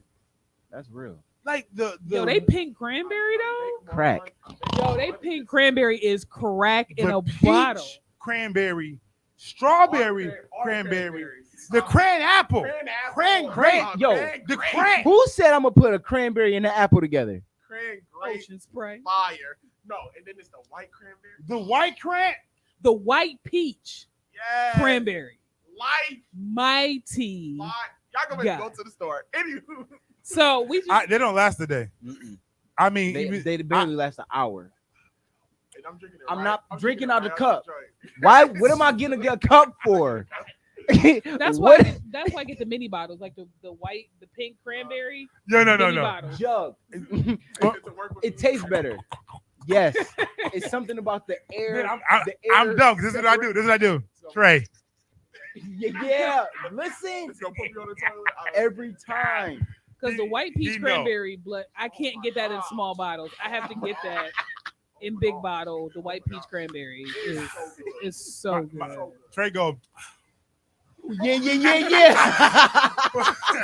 That's real. Like the Yo, they pink cranberry though. Crack. Yo, they pink cranberry is crack in the a peach bottle. cranberry, strawberry cranberry, the cran apple, cran grape, Yo, the cran. Who said I'm gonna put a cranberry and an apple together? Cran grape Ocean spray. fire. No, and then it's the white cranberry. The white cran. The white peach Yeah. cranberry. Life. Mighty. Life. Y'all gonna God. go to the store. Anywho. So we just They don't last a day. Mm-mm. I mean, They barely last an hour. And I'm drinking it I'm right- not I'm drinking it out the right cup. joint. Why? What am I getting a cup for? that's why What? that's why I get the mini bottles, like the pink cranberry no. mini bottle. Jug. It's to work with It me. tastes better. Yes, it's something about the air. Man, the I'm air done. This is what I do. This is what I do. Trey. Yeah, listen. It's gonna put me on the toilet. Every time. Because the white peach He know. cranberry, but I can't get that in small bottles. I have to get that in big bottle. The white peach cranberry is so good. Trey go. Yeah.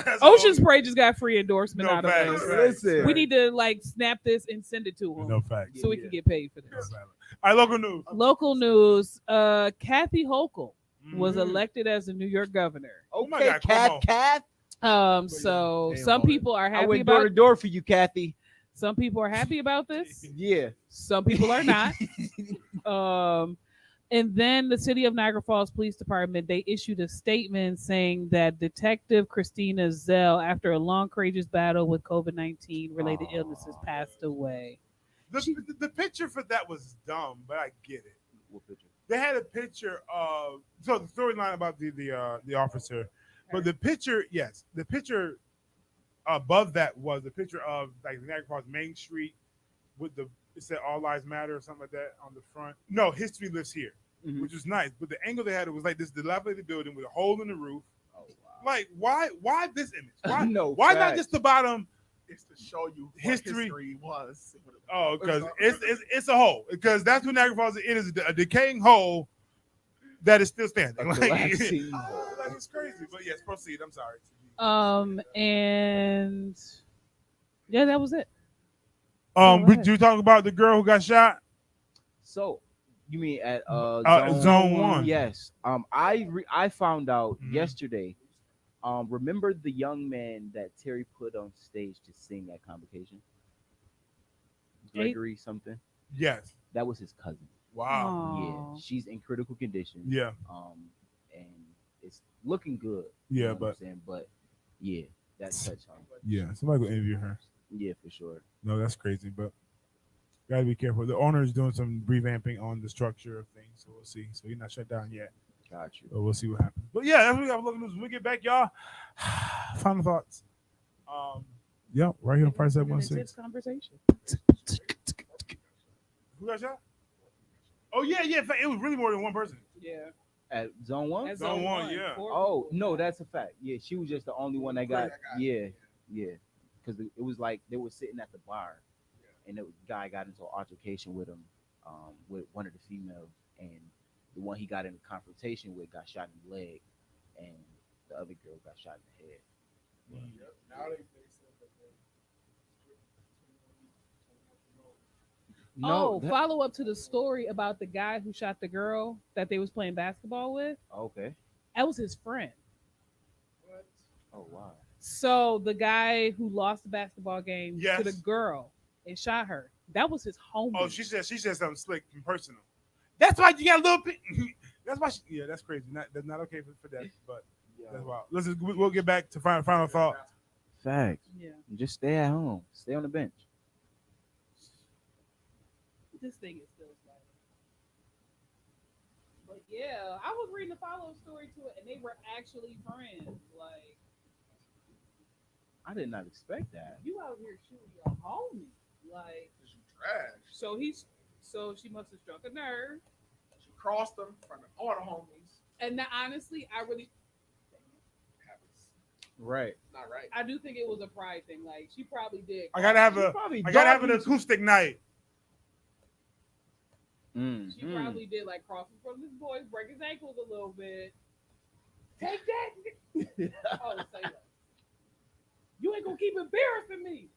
That's Ocean all- Spray just got free endorsement No out of facts, us. facts, Listen. We facts. need to like snap this and send it to him No facts. so we can get paid for No this. facts. All right, local news. Local news: Kathy Hochul was Mhm. elected as the New York governor. Oh my Okay, God, Cuomo. Kath. So Damn, some boy. people are I happy went door about. to door for you, Kathy. Some people are happy about this. Yeah. Some people are not. And then the city of Niagara Falls Police Department, they issued a statement saying that Detective Christina Zell, after a long, courageous battle with COVID-19 related illnesses, passed away. The picture for that was dumb, but I get it. What picture? They had a picture of the storyline about the officer, but the picture, yes, the picture above that was a picture of like the Niagara Falls Main Street with it said "All Lives Matter" or something like that on the front. No, history lives here, Mhm. which was nice. But the angle they had, it was like this dilapidated building with a hole in the roof. Oh wow. Like, why this image? Why, No why not facts. just the bottom? It's to show you what History. history was. Oh, because it's a hole. Because that's what Niagara Falls is a decaying hole that is still standing. A Like, collapsing like, it's crazy. But yes, proceed. I'm sorry. And yeah, that was it. Would you talk about the girl who got shot? So, you mean at Zone 1? Yes. I found out Mhm. yesterday. Remember the young man that Terry put on stage to sing at Convocation? Gregory something. Yes. That was his cousin. Wow. Aw. Yeah, she's in critical condition. Yeah. And it's looking good. Yeah, know what I'm but saying? But yeah, that touched home. yeah, somebody will interview her. Yeah, for sure. No, that's crazy, but gotta be careful. The owner is doing some revamping on the structure of things, so we'll see. So he's not shut down yet. Got you. So we'll see what happens. But yeah, that's what we got looking news. When we get back, y'all. Final thoughts. Yeah, right here on Price at 16. Conversation. Who got shot? Oh yeah. In fact, it was really more than one person. Yeah. At Zone 1? That's Zone 1, yeah. Oh, no, that's a fact. Yeah, she was just the only one that got. Yeah. Because it was like they were sitting at the bar, and the guy got into an altercation with him, with one of the females, and the one he got in a confrontation with got shot in the leg, and the other girl got shot in the head. Follow up to the story about the guy who shot the girl that they was playing basketball with. Okay. That was his friend. Oh wow. So the guy who lost the basketball game Yes. to the girl and shot her, that was his homie. Oh, she said something slick and personal. That's why you got a little bit. That's why. Yeah, that's crazy. That's not okay for that. But that's wild. We'll get back to final thought. Facts. Yeah. Just stay at home. Stay on the bench. This thing is still silent. But yeah, I was reading the follow story to it, and they were actually friends. Like, I did not expect that. you out here shooting your homie. Like, Trash. so she must have struck a nerve. She crossed them in front of all the homies. And that, honestly, I really, Right. Not right. I do think it was a pride thing. Like, she probably did. I gotta have an acoustic night. She probably did like cross in front of this boy, break his ankles a little bit. Take that. Oh, say that. You ain't gonna keep embarrassing me.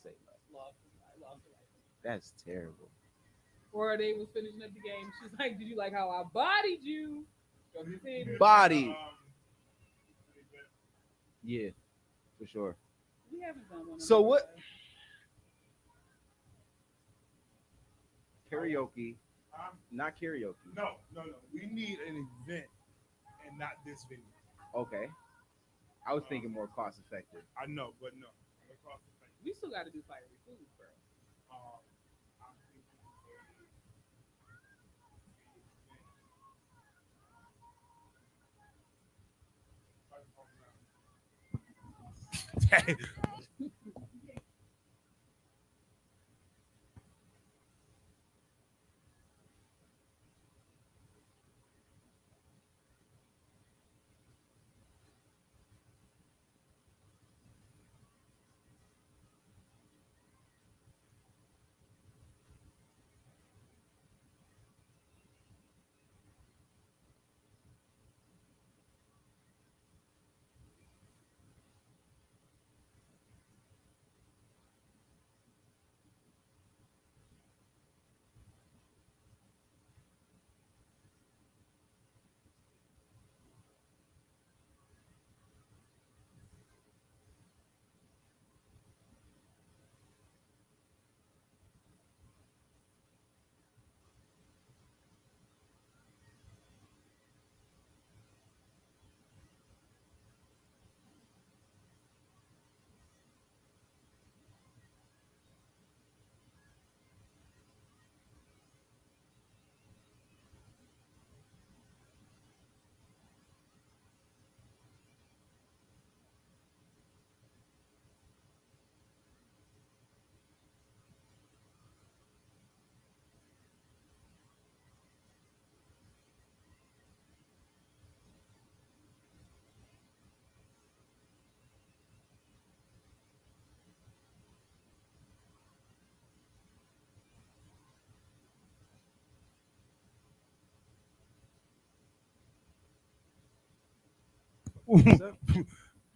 Say that. Lost it. That's terrible. Or they was finishing up the game. She's like, "Did you like how I bodied you?" Struck his head. Body. Yeah, for sure. We haven't done one. of So those, what- though. Karaoke. Not karaoke. No. We need an event and not this video. Okay. I was thinking more cost effective. I know, but no. We still got to do fiery food, bro.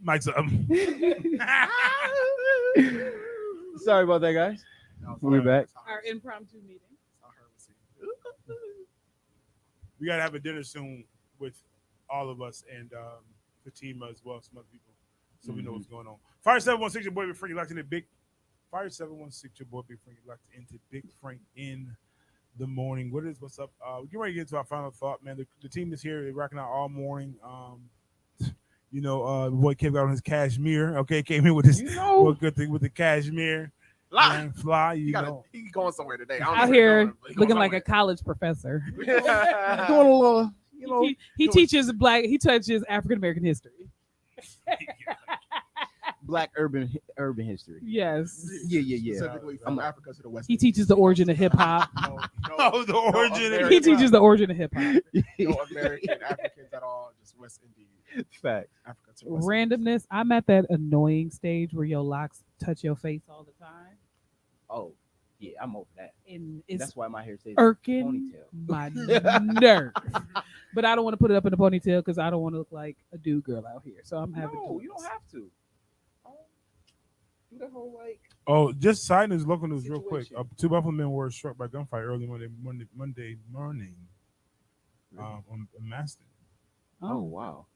Mike's up. Sorry about that, guys. We're back. Our impromptu meeting. We gotta have a dinner soon with all of us and Fatima as well, some other people, so we know what's going on. Fire 716, your boy Big Frank locked into Big. Fire 716, your boy Big Frank locked into Big Frank in the morning. What's up? We get ready to get into our final thought, man. The team is here. They're rocking out all morning. Boy Kev got on his cashmere. Okay, came in with his good thing with the cashmere. Fly, He going somewhere today. Out here looking like a college professor. Doing a little, He teaches he touches African American history. Black urban history. Yes. Yeah. Specifically from Africa to the West. He teaches the origin of hip hop. The origin. He teaches the origin of hip hop. No American Africans at all, just West Indies. Fact. Africa to West Randomness. I'm at that annoying stage where your locks touch your face all the time. Oh, yeah, I'm over that. And it's That's why my hair stays irking ponytail. my nerve. But I don't want to put it up in a ponytail because I don't want to look like a dude girl out here. So I'm having No, you don't have to. Do the whole like. Oh, just side news, local news, real quick. Situation. 2 Buffalo men were struck by gunfire early Monday morning. On Maston. Oh wow.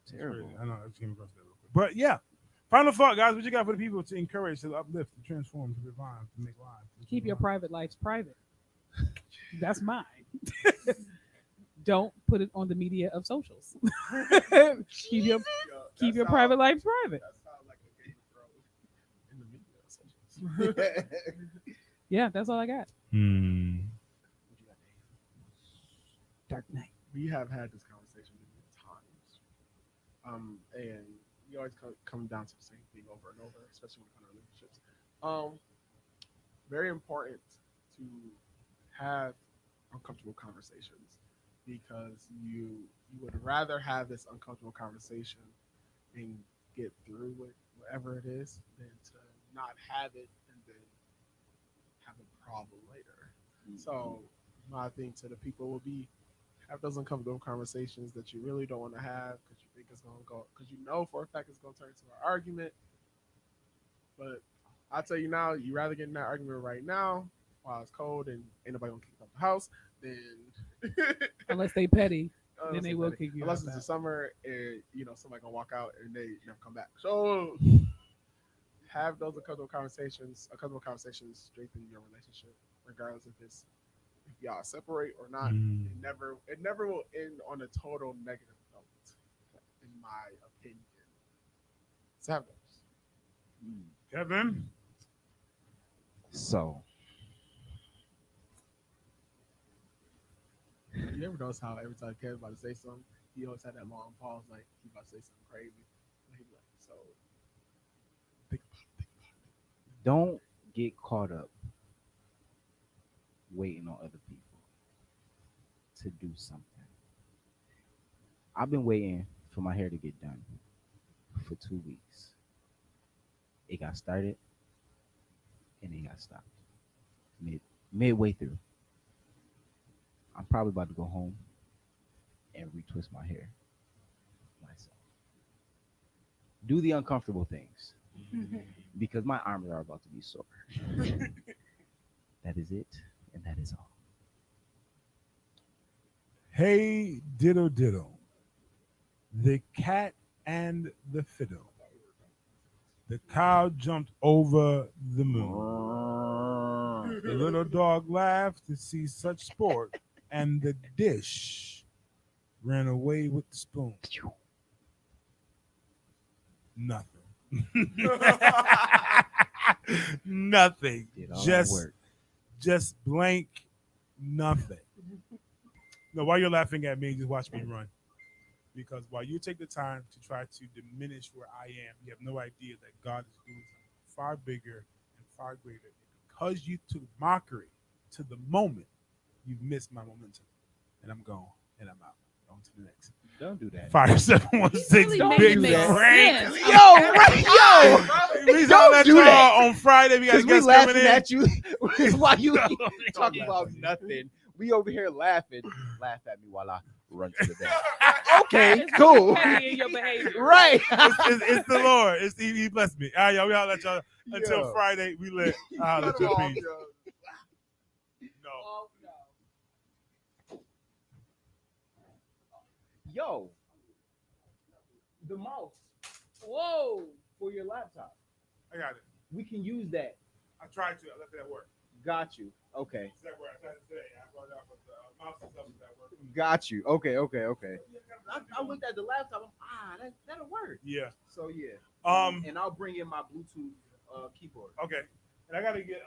Terrible. I know. I just came across that real quick. But yeah, final thought, guys. What you got for the people to encourage, to uplift, to transform, to refine, to make lives? keep your private lives private. That's mine. Don't put it on the media of socials. keep your private life private. That sounds like a Game of Thrones in the media. Yeah, that's all I got. Dark Knight. We have had this conversation many times, and we always come down to the same thing over and over, especially when it comes to relationships. Very important to have uncomfortable conversations, because you would rather have this uncomfortable conversation and get through with whatever it is than to not have it and then have a problem later. So my thing to the people will be, have those uncomfortable conversations that you really don't want to have because you think it's going to go, because you know for a fact it's going to turn into an argument. But I'll tell you now, you rather get in that argument right now while it's cold and ain't nobody going to kick you out the house than Unless they petty, then they will kick you unless out. it's the summer and somebody gonna walk out and they never come back. So have those uncomfortable conversations. Uncomfortable conversations strengthen your relationship, regardless if y'all separate or not. It never will end on a total negative note, in my opinion. So have those. Kevin? So you ever notice how every time Kevin's about to say something, he always had that long pause, like he's about to say something crazy. And he'd be like, so think about it. don't get caught up waiting on other people to do something. I've been waiting for my hair to get done for 2 weeks. It got started and it got stopped midway through. I'm probably about to go home and retwist my hair myself. Do the uncomfortable things because my arms are about to be sore. That is it, and that is all. Hey, ditto. The cat and the fiddle. The cow jumped over the moon. The little dog laughed to see such sport, and the dish ran away with the spoon. Nothing. Nothing. Did all that work. Just blank nothing. No, while you're laughing at me, just watch me run. Because while you take the time to try to diminish where I am, you have no idea that God is doing something far bigger and far greater. Because you took mockery to the moment, you've missed my momentum. And I'm gone. And I'm out. On to the next. Don't do that. Fire 716. Really Big make it make Frank. sense. We Don't saw do that that. on Friday. We got Because we guests coming laughing in. at you while you No, talking about nothing. We over here laughing. Laugh at me while I run to the back. Okay, It's cool. petty in your behavior. Right. It's the Lord. He blessed me. All right, y'all. We all let y'all until Yo. Friday. We let Cut let him your off, peace. yo. No. Oh, no. Yo, the mouse Whoa. for your laptop. I got it. We can use that. I tried to. I left it at work. Got you. Okay. It's at work. I tried to today. I brought it out, but the mouse and stuff is at work. Got you. Okay. I looked at the laptop. That'll work. Yeah. So yeah. Um. And I'll bring in my Bluetooth keyboard. Okay. And I'm trying to get